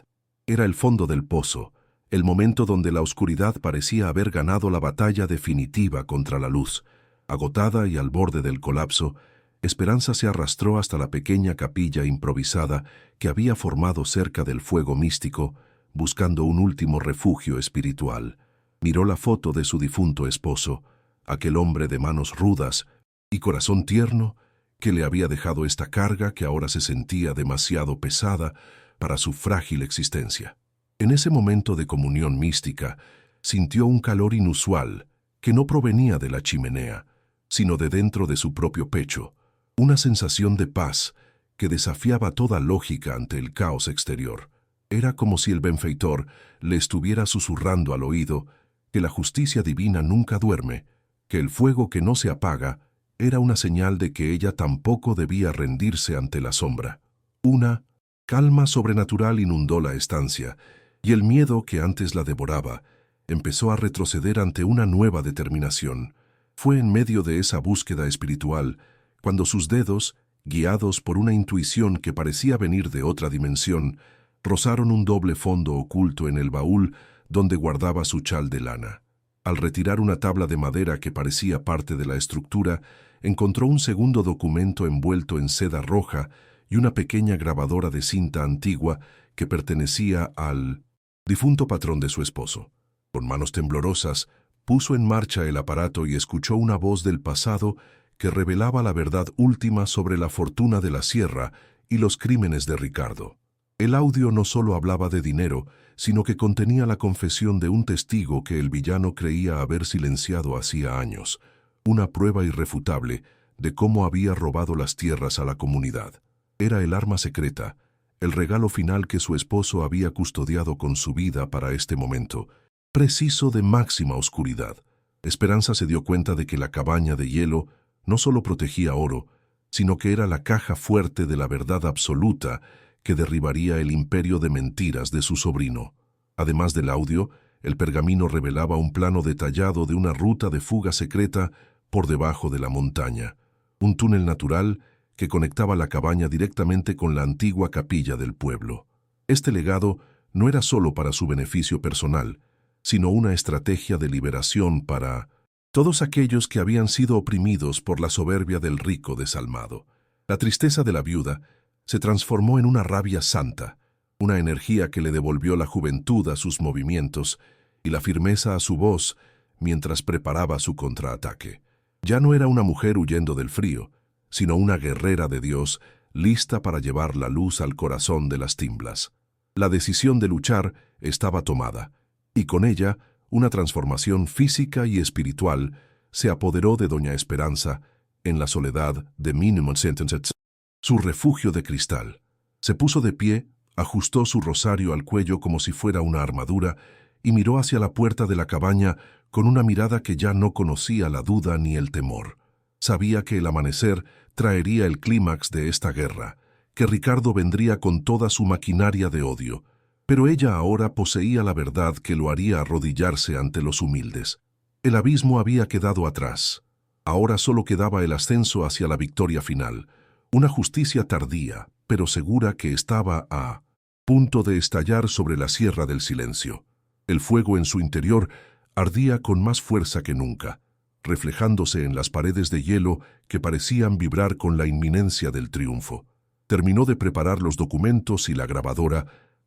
S1: Era el fondo del pozo, el momento donde la oscuridad parecía haber ganado la batalla definitiva contra la luz. Agotada y al borde del colapso, Esperanza se arrastró hasta la pequeña capilla improvisada que había formado cerca del fuego místico, buscando un último refugio espiritual. Miró la foto de su difunto esposo, aquel hombre de manos rudas y corazón tierno que le había dejado esta carga que ahora se sentía demasiado pesada para su frágil existencia. En ese momento de comunión mística, sintió un calor inusual que no provenía de la chimenea, sino de dentro de su propio pecho, una sensación de paz que desafiaba toda lógica ante el caos exterior. Era como si el benfeitor le estuviera susurrando al oído que la justicia divina nunca duerme, que el fuego que no se apaga era una señal de que ella tampoco debía rendirse ante la sombra. Una calma sobrenatural inundó la estancia, y el miedo que antes la devoraba empezó a retroceder ante una nueva determinación. Fue en medio de esa búsqueda espiritual cuando sus dedos, guiados por una intuición que parecía venir de otra dimensión, rozaron un doble fondo oculto en el baúl donde guardaba su chal de lana. Al retirar una tabla de madera que parecía parte de la estructura, encontró un segundo documento envuelto en seda roja y una pequeña grabadora de cinta antigua que pertenecía al difunto patrón de su esposo. Con manos temblorosas, puso en marcha el aparato y escuchó una voz del pasado que revelaba la verdad última sobre la fortuna de la sierra y los crímenes de Ricardo. El audio no solo hablaba de dinero, sino que contenía la confesión de un testigo que el villano creía haber silenciado hacía años, una prueba irrefutable de cómo había robado las tierras a la comunidad. Era el arma secreta, el regalo final que su esposo había custodiado con su vida para este momento, preciso de máxima oscuridad. Esperanza se dio cuenta de que la cabaña de hielo no solo protegía oro, sino que era la caja fuerte de la verdad absoluta que derribaría el imperio de mentiras de su sobrino. Además del audio, el pergamino revelaba un plano detallado de una ruta de fuga secreta por debajo de la montaña, un túnel natural que conectaba la cabaña directamente con la antigua capilla del pueblo. Este legado no era solo para su beneficio personal, sino una estrategia de liberación para todos aquellos que habían sido oprimidos por la soberbia del rico desalmado. La tristeza de la viuda se transformó en una rabia santa, una energía que le devolvió la juventud a sus movimientos y la firmeza a su voz mientras preparaba su contraataque. Ya no era una mujer huyendo del frío, sino una guerrera de Dios lista para llevar la luz al corazón de las timblas. La decisión de luchar estaba tomada, y con ella una transformación física y espiritual se apoderó de doña Esperanza en la soledad de Minimum Sentence, su refugio de cristal. Se puso de pie, ajustó su rosario al cuello como si fuera una armadura y miró hacia la puerta de la cabaña con una mirada que ya no conocía la duda ni el temor. Sabía que el amanecer traería el clímax de esta guerra, que Ricardo vendría con toda su maquinaria de odio, pero ella ahora poseía la verdad que lo haría arrodillarse ante los humildes. El abismo había quedado atrás. Ahora solo quedaba el ascenso hacia la victoria final, una justicia tardía, pero segura que estaba a punto de estallar sobre la Sierra del Silencio. El fuego en su interior ardía con más fuerza que nunca, reflejándose en las paredes de hielo que parecían vibrar con la inminencia del triunfo. Terminó de preparar los documentos y la grabadora,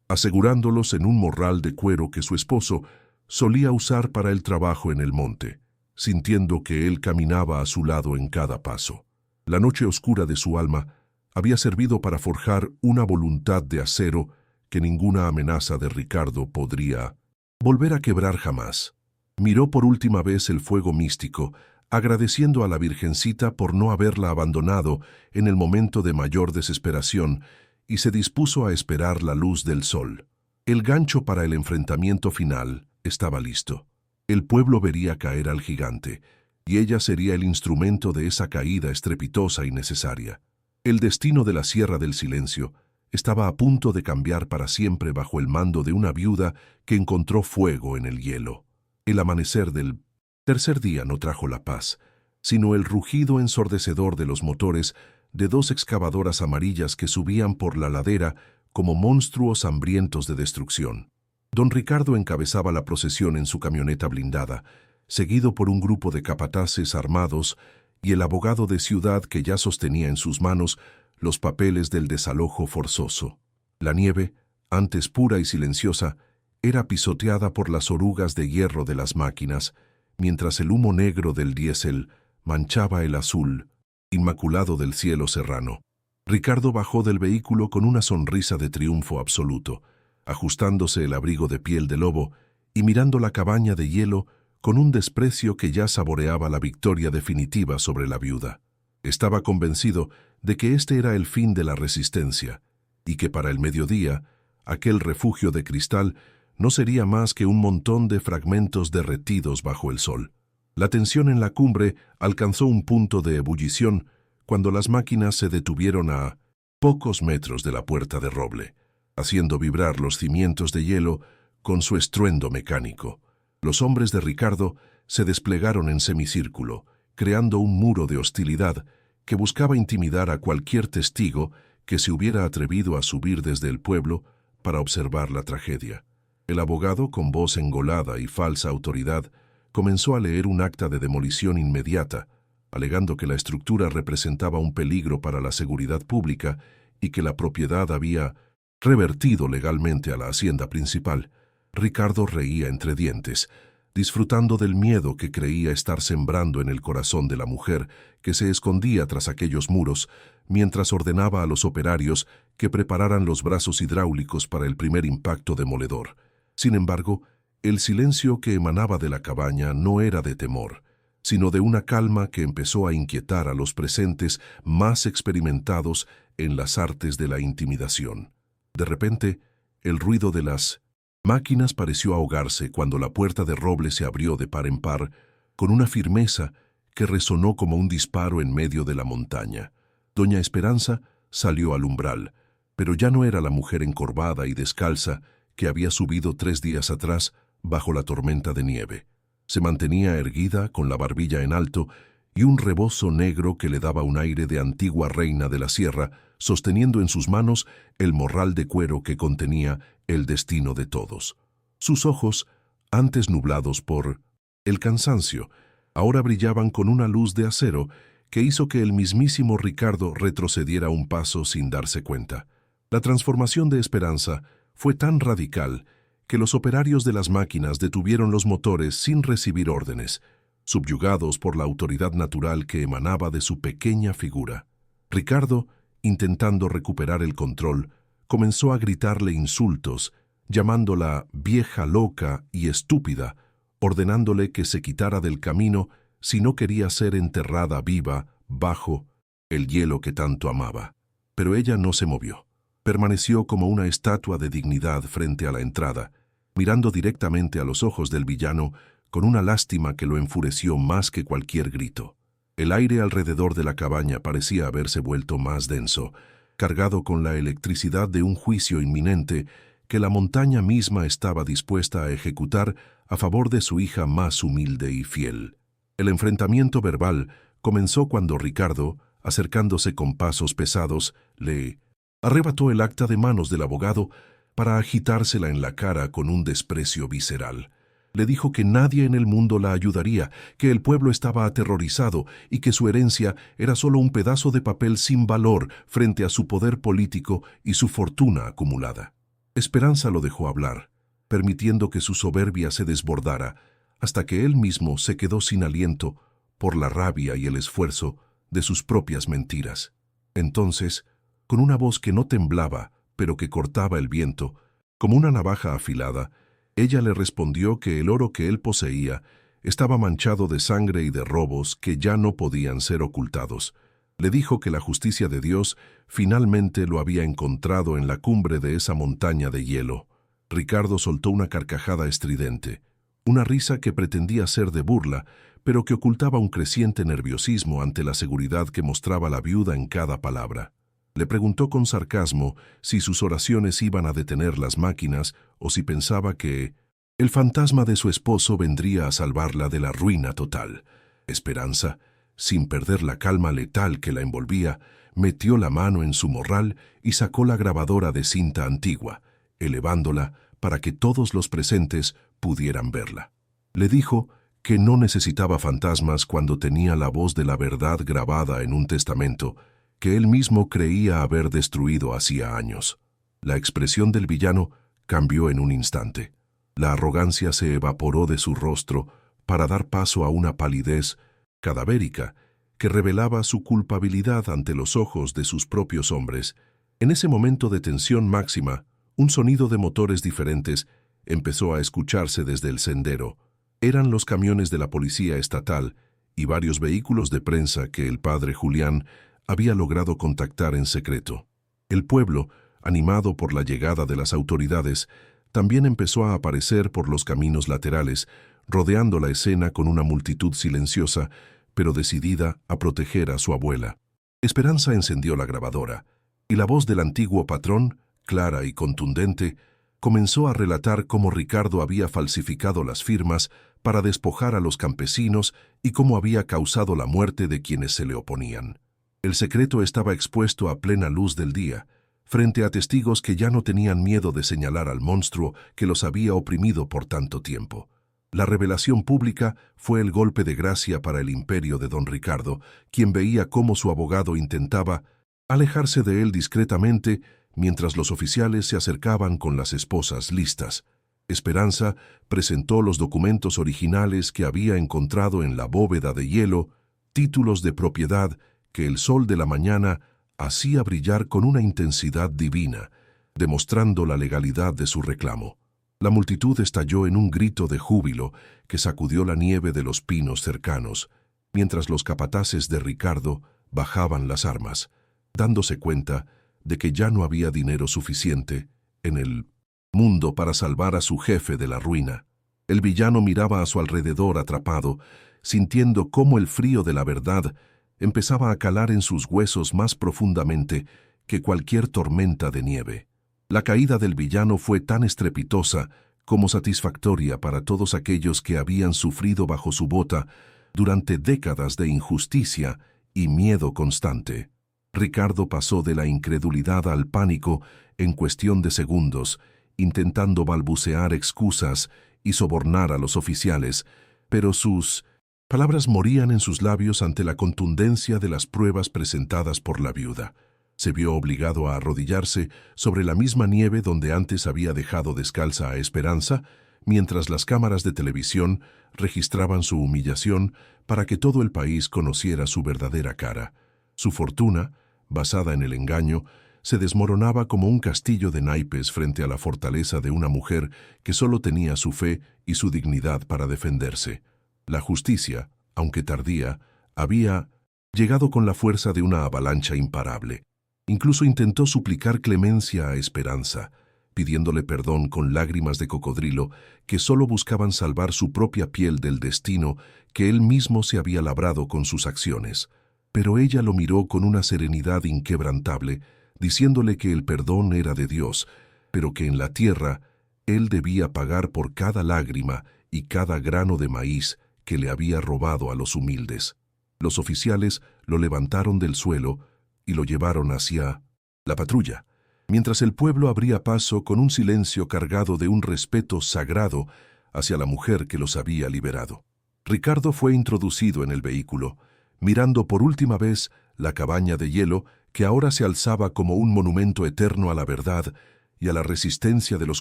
S1: asegurándolos en un morral de cuero que su esposo solía usar para el trabajo en el monte, sintiendo que él caminaba a su lado en cada paso. La noche oscura de su alma había servido para forjar una voluntad de acero que ninguna amenaza de Ricardo podría volver a quebrar jamás. Miró por última vez el fuego místico, agradeciendo a la Virgencita por no haberla abandonado en el momento de mayor desesperación, y se dispuso a esperar la luz del sol. El gancho para el enfrentamiento final estaba listo. El pueblo vería caer al gigante, y ella sería el instrumento de esa caída estrepitosa y necesaria. El destino de la Sierra del Silencio estaba a punto de cambiar para siempre bajo el mando de una viuda que encontró fuego en el hielo. El amanecer del tercer día no trajo la paz, sino el rugido ensordecedor de los motores de dos excavadoras amarillas que subían por la ladera como monstruos hambrientos de destrucción. Don Ricardo encabezaba la procesión en su camioneta blindada, seguido por un grupo de capataces armados y el abogado de ciudad que ya sostenía en sus manos los papeles del desalojo forzoso. La nieve, antes pura y silenciosa, era pisoteada por las orugas de hierro de las máquinas, mientras el humo negro del diésel manchaba el azul inmaculado del cielo serrano. Ricardo bajó del vehículo con una sonrisa de triunfo absoluto, ajustándose el abrigo de piel de lobo y mirando la cabaña de hielo con un desprecio que ya saboreaba la victoria definitiva sobre la viuda. Estaba convencido de que este era el fin de la resistencia, y que para el mediodía, aquel refugio de cristal no sería más que un montón de fragmentos derretidos bajo el sol. La tensión en la cumbre alcanzó un punto de ebullición cuando las máquinas se detuvieron a pocos metros de la puerta de roble, haciendo vibrar los cimientos de hielo con su estruendo mecánico. Los hombres de Ricardo se desplegaron en semicírculo, creando un muro de hostilidad que buscaba intimidar a cualquier testigo que se hubiera atrevido a subir desde el pueblo para observar la tragedia. El abogado, con voz engolada y falsa autoridad, comenzó a leer un acta de demolición inmediata, alegando que la estructura representaba un peligro para la seguridad pública y que la propiedad había revertido legalmente a la hacienda principal. Ricardo reía entre dientes, disfrutando del miedo que creía estar sembrando en el corazón de la mujer que se escondía tras aquellos muros, mientras ordenaba a los operarios que prepararan los brazos hidráulicos para el primer impacto demoledor. Sin embargo, el silencio que emanaba de la cabaña no era de temor, sino de una calma que empezó a inquietar a los presentes más experimentados en las artes de la intimidación. De repente, el ruido de las máquinas pareció ahogarse cuando la puerta de roble se abrió de par en par, con una firmeza que resonó como un disparo en medio de la montaña. Doña Esperanza salió al umbral, pero ya no era la mujer encorvada y descalza que había subido 3 días atrás bajo la tormenta de nieve. Se mantenía erguida, con la barbilla en alto, y un rebozo negro que le daba un aire de antigua reina de la sierra, sosteniendo en sus manos el morral de cuero que contenía el destino de todos. Sus ojos, antes nublados por el cansancio, ahora brillaban con una luz de acero que hizo que el mismísimo Ricardo retrocediera un paso sin darse cuenta. La transformación de Esperanza fue tan radical que los operarios de las máquinas detuvieron los motores sin recibir órdenes, subyugados por la autoridad natural que emanaba de su pequeña figura. Ricardo, intentando recuperar el control, comenzó a gritarle insultos, llamándola vieja loca y estúpida, ordenándole que se quitara del camino si no quería ser enterrada viva bajo el hielo que tanto amaba. Pero ella no se movió. Permaneció como una estatua de dignidad frente a la entrada, mirando directamente a los ojos del villano con una lástima que lo enfureció más que cualquier grito. El aire alrededor de la cabaña parecía haberse vuelto más denso, cargado con la electricidad de un juicio inminente que la montaña misma estaba dispuesta a ejecutar a favor de su hija más humilde y fiel. El enfrentamiento verbal comenzó cuando Ricardo, acercándose con pasos pesados, le arrebató el acta de manos del abogado para agitársela en la cara con un desprecio visceral. Le dijo que nadie en el mundo la ayudaría, que el pueblo estaba aterrorizado y que su herencia era solo un pedazo de papel sin valor frente a su poder político y su fortuna acumulada. Esperanza lo dejó hablar, permitiendo que su soberbia se desbordara, hasta que él mismo se quedó sin aliento por la rabia y el esfuerzo de sus propias mentiras. Entonces, con una voz que no temblaba, pero que cortaba el viento, como una navaja afilada, ella le respondió que el oro que él poseía estaba manchado de sangre y de robos que ya no podían ser ocultados. Le dijo que la justicia de Dios finalmente lo había encontrado en la cumbre de esa montaña de hielo. Ricardo soltó una carcajada estridente, una risa que pretendía ser de burla, pero que ocultaba un creciente nerviosismo ante la seguridad que mostraba la viuda en cada palabra. Le preguntó con sarcasmo si sus oraciones iban a detener las máquinas o si pensaba que el fantasma de su esposo vendría a salvarla de la ruina total. Esperanza, sin perder la calma letal que la envolvía, metió la mano en su morral y sacó la grabadora de cinta antigua, elevándola para que todos los presentes pudieran verla. Le dijo que no necesitaba fantasmas cuando tenía la voz de la verdad grabada en un testamento que él mismo creía haber destruido hacía años. La expresión del villano cambió en un instante. La arrogancia se evaporó de su rostro para dar paso a una palidez cadavérica que revelaba su culpabilidad ante los ojos de sus propios hombres. En ese momento de tensión máxima, un sonido de motores diferentes empezó a escucharse desde el sendero. Eran los camiones de la policía estatal y varios vehículos de prensa que el padre Julián había logrado contactar en secreto. El pueblo, animado por la llegada de las autoridades, también empezó a aparecer por los caminos laterales, rodeando la escena con una multitud silenciosa, pero decidida a proteger a su abuela. Esperanza encendió la grabadora, y la voz del antiguo patrón, clara y contundente, comenzó a relatar cómo Ricardo había falsificado las firmas para despojar a los campesinos y cómo había causado la muerte de quienes se le oponían. El secreto estaba expuesto a plena luz del día, frente a testigos que ya no tenían miedo de señalar al monstruo que los había oprimido por tanto tiempo. La revelación pública fue el golpe de gracia para el imperio de don Ricardo, quien veía cómo su abogado intentaba alejarse de él discretamente mientras los oficiales se acercaban con las esposas listas. Esperanza presentó los documentos originales que había encontrado en la bóveda de hielo, títulos de propiedad que el sol de la mañana hacía brillar con una intensidad divina, demostrando la legalidad de su reclamo. La multitud estalló en un grito de júbilo que sacudió la nieve de los pinos cercanos, mientras los capataces de Ricardo bajaban las armas, dándose cuenta de que ya no había dinero suficiente en el mundo para salvar a su jefe de la ruina. El villano miraba a su alrededor atrapado, sintiendo cómo el frío de la verdad empezaba a calar en sus huesos más profundamente que cualquier tormenta de nieve. La caída del villano fue tan estrepitosa como satisfactoria para todos aquellos que habían sufrido bajo su bota durante décadas de injusticia y miedo constante. Ricardo pasó de la incredulidad al pánico en cuestión de segundos, intentando balbucear excusas y sobornar a los oficiales, pero sus palabras morían en sus labios ante la contundencia de las pruebas presentadas por la viuda. Se vio obligado a arrodillarse sobre la misma nieve donde antes había dejado descalza a Esperanza, mientras las cámaras de televisión registraban su humillación para que todo el país conociera su verdadera cara. Su fortuna, basada en el engaño, se desmoronaba como un castillo de naipes frente a la fortaleza de una mujer que solo tenía su fe y su dignidad para defenderse. La justicia, aunque tardía, había llegado con la fuerza de una avalancha imparable. Incluso intentó suplicar clemencia a Esperanza, pidiéndole perdón con lágrimas de cocodrilo que solo buscaban salvar su propia piel del destino que él mismo se había labrado con sus acciones. Pero ella lo miró con una serenidad inquebrantable, diciéndole que el perdón era de Dios, pero que en la tierra él debía pagar por cada lágrima y cada grano de maíz que le había robado a los humildes. Los oficiales lo levantaron del suelo y lo llevaron hacia la patrulla, mientras el pueblo abría paso con un silencio cargado de un respeto sagrado hacia la mujer que los había liberado. Ricardo fue introducido en el vehículo, mirando por última vez la cabaña de hielo que ahora se alzaba como un monumento eterno a la verdad y a la resistencia de los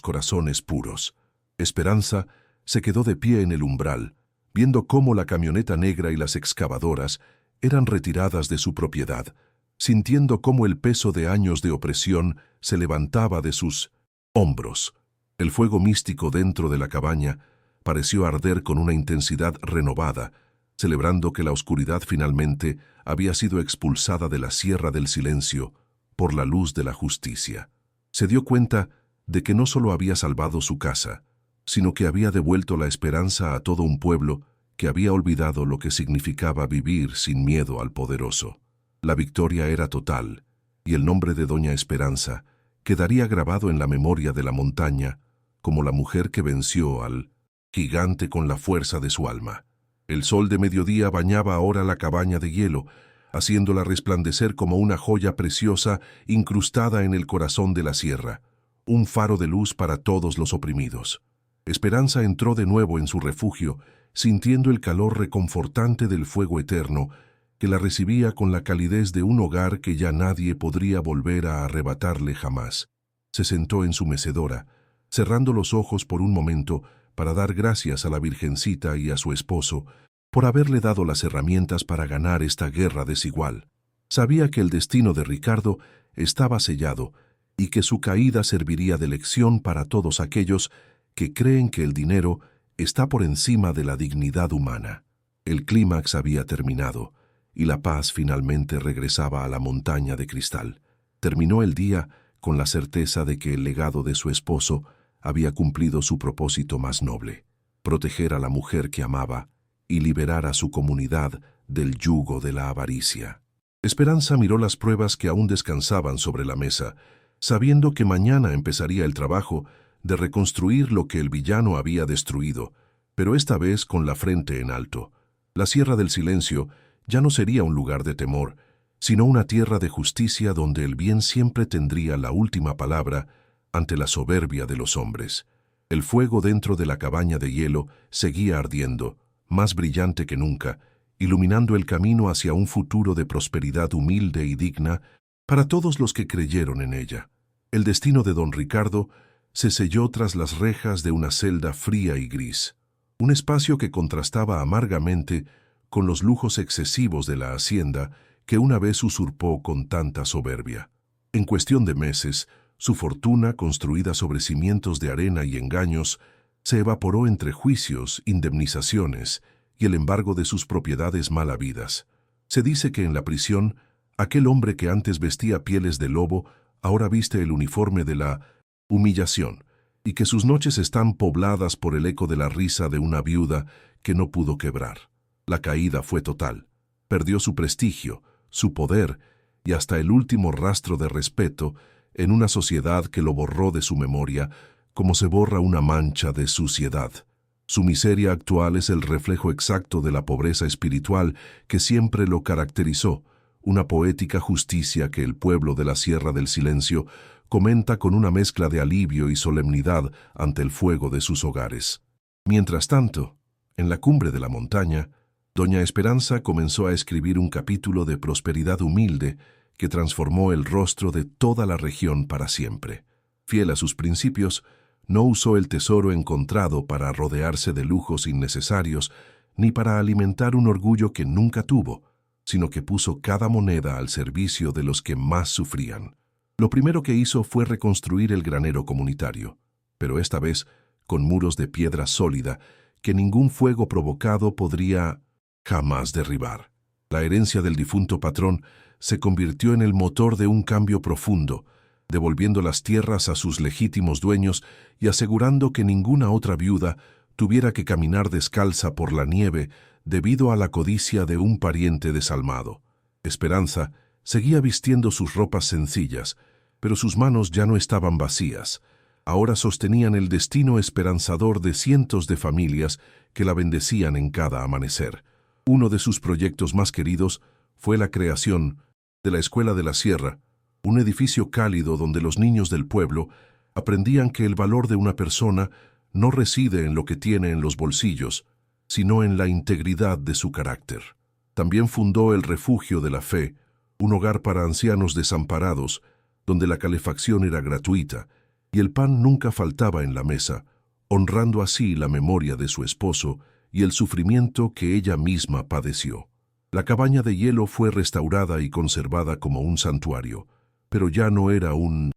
S1: corazones puros. Esperanza se quedó de pie en el umbral, viendo cómo la camioneta negra y las excavadoras eran retiradas de su propiedad, sintiendo cómo el peso de años de opresión se levantaba de sus hombros. El fuego místico dentro de la cabaña pareció arder con una intensidad renovada, celebrando que la oscuridad finalmente había sido expulsada de la Sierra del Silencio por la luz de la justicia. Se dio cuenta de que no solo había salvado su casa, sino que había devuelto la esperanza a todo un pueblo que había olvidado lo que significaba vivir sin miedo al poderoso. La victoria era total, y el nombre de Doña Esperanza quedaría grabado en la memoria de la montaña como la mujer que venció al gigante con la fuerza de su alma. El sol de mediodía bañaba ahora la cabaña de hielo, haciéndola resplandecer como una joya preciosa incrustada en el corazón de la sierra, un faro de luz para todos los oprimidos. Esperanza entró de nuevo en su refugio, sintiendo el calor reconfortante del fuego eterno, que la recibía con la calidez de un hogar que ya nadie podría volver a arrebatarle jamás. Se sentó en su mecedora, cerrando los ojos por un momento para dar gracias a la Virgencita y a su esposo por haberle dado las herramientas para ganar esta guerra desigual. Sabía que el destino de Ricardo estaba sellado y que su caída serviría de lección para todos aquellos que creen que el dinero está por encima de la dignidad humana. El clímax había terminado y la paz finalmente regresaba a la montaña de cristal. Terminó el día con la certeza de que el legado de su esposo había cumplido su propósito más noble: proteger a la mujer que amaba y liberar a su comunidad del yugo de la avaricia. Esperanza miró las pruebas que aún descansaban sobre la mesa, sabiendo que mañana empezaría el trabajo de reconstruir lo que el villano había destruido, pero esta vez con la frente en alto. La Sierra del Silencio ya no sería un lugar de temor, sino una tierra de justicia donde el bien siempre tendría la última palabra ante la soberbia de los hombres. El fuego dentro de la cabaña de hielo seguía ardiendo, más brillante que nunca, iluminando el camino hacia un futuro de prosperidad humilde y digna para todos los que creyeron en ella. El destino de don Ricardo se selló tras las rejas de una celda fría y gris, un espacio que contrastaba amargamente con los lujos excesivos de la hacienda que una vez usurpó con tanta soberbia. En cuestión de meses, su fortuna, construida sobre cimientos de arena y engaños, se evaporó entre juicios, indemnizaciones y el embargo de sus propiedades mal habidas. Se dice que en la prisión, aquel hombre que antes vestía pieles de lobo ahora viste el uniforme de la humillación, y que sus noches están pobladas por el eco de la risa de una viuda que no pudo quebrar. La caída fue total. Perdió su prestigio, su poder y hasta el último rastro de respeto en una sociedad que lo borró de su memoria como se borra una mancha de suciedad. Su miseria actual es el reflejo exacto de la pobreza espiritual que siempre lo caracterizó, una poética justicia que el pueblo de la Sierra del Silencio comenta con una mezcla de alivio y solemnidad ante el fuego de sus hogares. Mientras tanto, en la cumbre de la montaña, Doña Esperanza comenzó a escribir un capítulo de prosperidad humilde que transformó el rostro de toda la región para siempre. Fiel a sus principios, no usó el tesoro encontrado para rodearse de lujos innecesarios ni para alimentar un orgullo que nunca tuvo, sino que puso cada moneda al servicio de los que más sufrían. Lo primero que hizo fue reconstruir el granero comunitario, pero esta vez con muros de piedra sólida que ningún fuego provocado podría jamás derribar. La herencia del difunto patrón se convirtió en el motor de un cambio profundo, devolviendo las tierras a sus legítimos dueños y asegurando que ninguna otra viuda tuviera que caminar descalza por la nieve debido a la codicia de un pariente desalmado. Esperanza seguía vistiendo sus ropas sencillas, pero sus manos ya no estaban vacías. Ahora sostenían el destino esperanzador de cientos de familias que la bendecían en cada amanecer. Uno de sus proyectos más queridos fue la creación de la Escuela de la Sierra, un edificio cálido donde los niños del pueblo aprendían que el valor de una persona no reside en lo que tiene en los bolsillos, sino en la integridad de su carácter. También fundó el Refugio de la Fe, un hogar para ancianos desamparados, donde la calefacción era gratuita y el pan nunca faltaba en la mesa, honrando así la memoria de su esposo y el sufrimiento que ella misma padeció. La cabaña de hielo fue restaurada y conservada como un santuario, pero ya no era un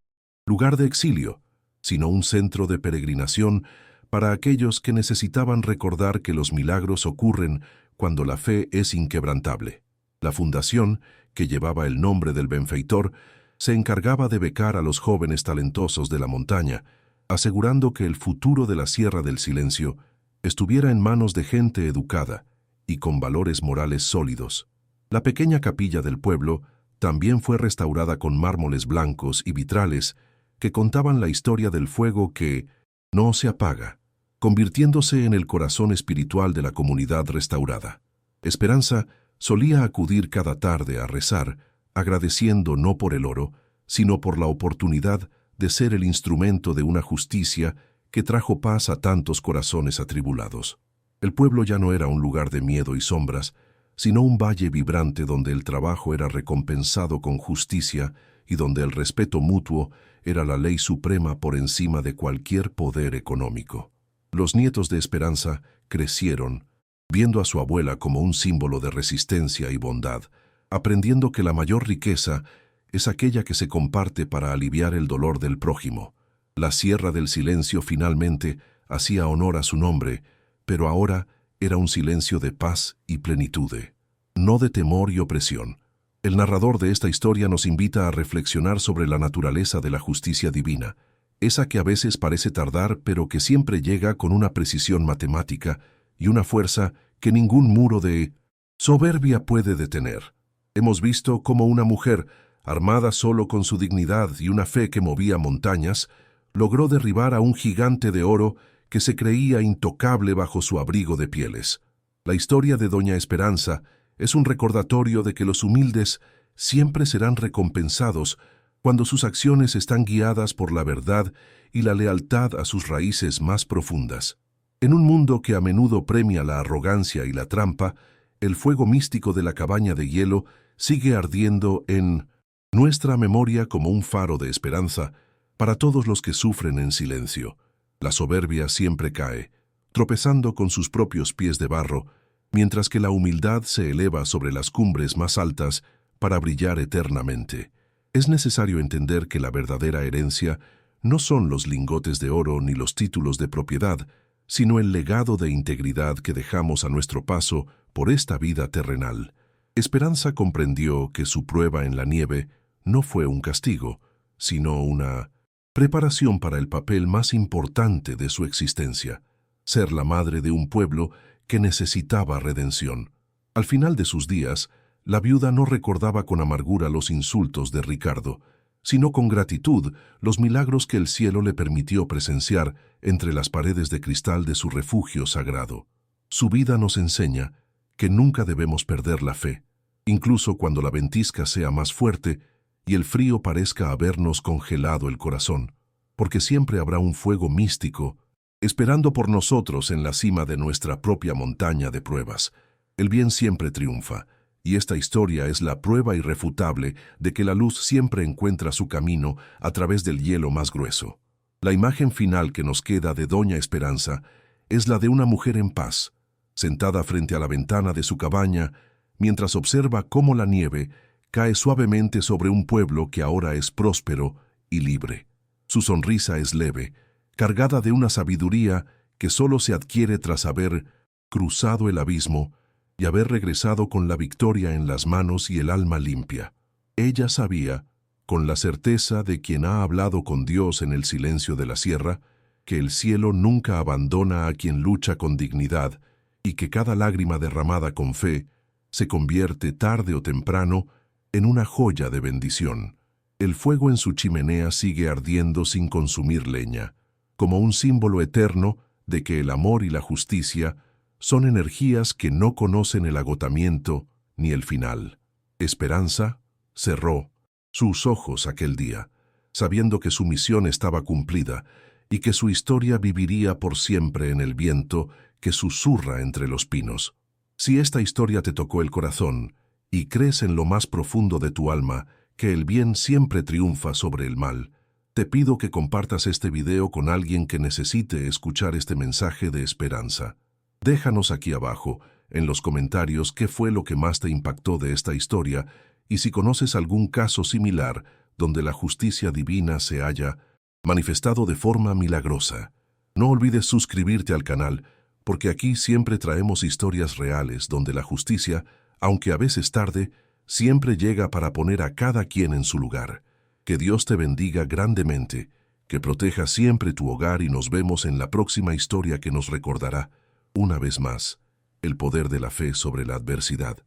S1: lugar de exilio, sino un centro de peregrinación para aquellos que necesitaban recordar que los milagros ocurren cuando la fe es inquebrantable. La fundación, que llevaba el nombre del benfeitor, se encargaba de becar a los jóvenes talentosos de la montaña, asegurando que el futuro de la Sierra del Silencio estuviera en manos de gente educada y con valores morales sólidos. La pequeña capilla del pueblo también fue restaurada con mármoles blancos y vitrales que contaban la historia del fuego que no se apaga, convirtiéndose en el corazón espiritual de la comunidad restaurada. Esperanza solía acudir cada tarde a rezar, agradeciendo no por el oro, sino por la oportunidad de ser el instrumento de una justicia que trajo paz a tantos corazones atribulados. El pueblo ya no era un lugar de miedo y sombras, sino un valle vibrante donde el trabajo era recompensado con justicia y donde el respeto mutuo era la ley suprema por encima de cualquier poder económico. Los nietos de Esperanza crecieron, viendo a su abuela como un símbolo de resistencia y bondad, aprendiendo que la mayor riqueza es aquella que se comparte para aliviar el dolor del prójimo. La Sierra del Silencio finalmente hacía honor a su nombre, pero ahora era un silencio de paz y plenitud, no de temor y opresión. El narrador de esta historia nos invita a reflexionar sobre la naturaleza de la justicia divina, esa que a veces parece tardar, pero que siempre llega con una precisión matemática y una fuerza que ningún muro de soberbia puede detener. Hemos visto cómo una mujer, armada solo con su dignidad y una fe que movía montañas, logró derribar a un gigante de oro que se creía intocable bajo su abrigo de pieles. La historia de Doña Esperanza es un recordatorio de que los humildes siempre serán recompensados cuando sus acciones están guiadas por la verdad y la lealtad a sus raíces más profundas. En un mundo que a menudo premia la arrogancia y la trampa, el fuego místico de la cabaña de hielo sigue ardiendo en nuestra memoria como un faro de esperanza para todos los que sufren en silencio. La soberbia siempre cae, tropezando con sus propios pies de barro, mientras que la humildad se eleva sobre las cumbres más altas para brillar eternamente. Es necesario entender que la verdadera herencia no son los lingotes de oro ni los títulos de propiedad, sino el legado de integridad que dejamos a nuestro paso por esta vida terrenal. Esperanza comprendió que su prueba en la nieve no fue un castigo, sino una preparación para el papel más importante de su existencia, ser la madre de un pueblo que necesitaba redención. Al final de sus días, la viuda no recordaba con amargura los insultos de Ricardo, sino con gratitud los milagros que el cielo le permitió presenciar entre las paredes de cristal de su refugio sagrado. Su vida nos enseña que nunca debemos perder la fe, incluso cuando la ventisca sea más fuerte y el frío parezca habernos congelado el corazón, porque siempre habrá un fuego místico esperando por nosotros en la cima de nuestra propia montaña de pruebas. El bien siempre triunfa, y esta historia es la prueba irrefutable de que la luz siempre encuentra su camino a través del hielo más grueso. La imagen final que nos queda de Doña Esperanza es la de una mujer en paz, sentada frente a la ventana de su cabaña, mientras observa cómo la nieve cae suavemente sobre un pueblo que ahora es próspero y libre. Su sonrisa es leve, cargada de una sabiduría que solo se adquiere tras haber cruzado el abismo y haber regresado con la victoria en las manos y el alma limpia. Ella sabía, con la certeza de quien ha hablado con Dios en el silencio de la sierra, que el cielo nunca abandona a quien lucha con dignidad y que cada lágrima derramada con fe se convierte tarde o temprano en una joya de bendición. El fuego en su chimenea sigue ardiendo sin consumir leña, como un símbolo eterno de que el amor y la justicia son energías que no conocen el agotamiento ni el final. Esperanza cerró sus ojos aquel día, sabiendo que su misión estaba cumplida y que su historia viviría por siempre en el viento que susurra entre los pinos. Si esta historia te tocó el corazón y crees en lo más profundo de tu alma que el bien siempre triunfa sobre el mal, te pido que compartas este video con alguien que necesite escuchar este mensaje de esperanza. Déjanos aquí abajo, en los comentarios, qué fue lo que más te impactó de esta historia y si conoces algún caso similar donde la justicia divina se haya manifestado de forma milagrosa. No olvides suscribirte al canal, porque aquí siempre traemos historias reales donde la justicia, aunque a veces tarde, siempre llega para poner a cada quien en su lugar. Que Dios te bendiga grandemente, que proteja siempre tu hogar y nos vemos en la próxima historia que nos recordará, una vez más, el poder de la fe sobre la adversidad.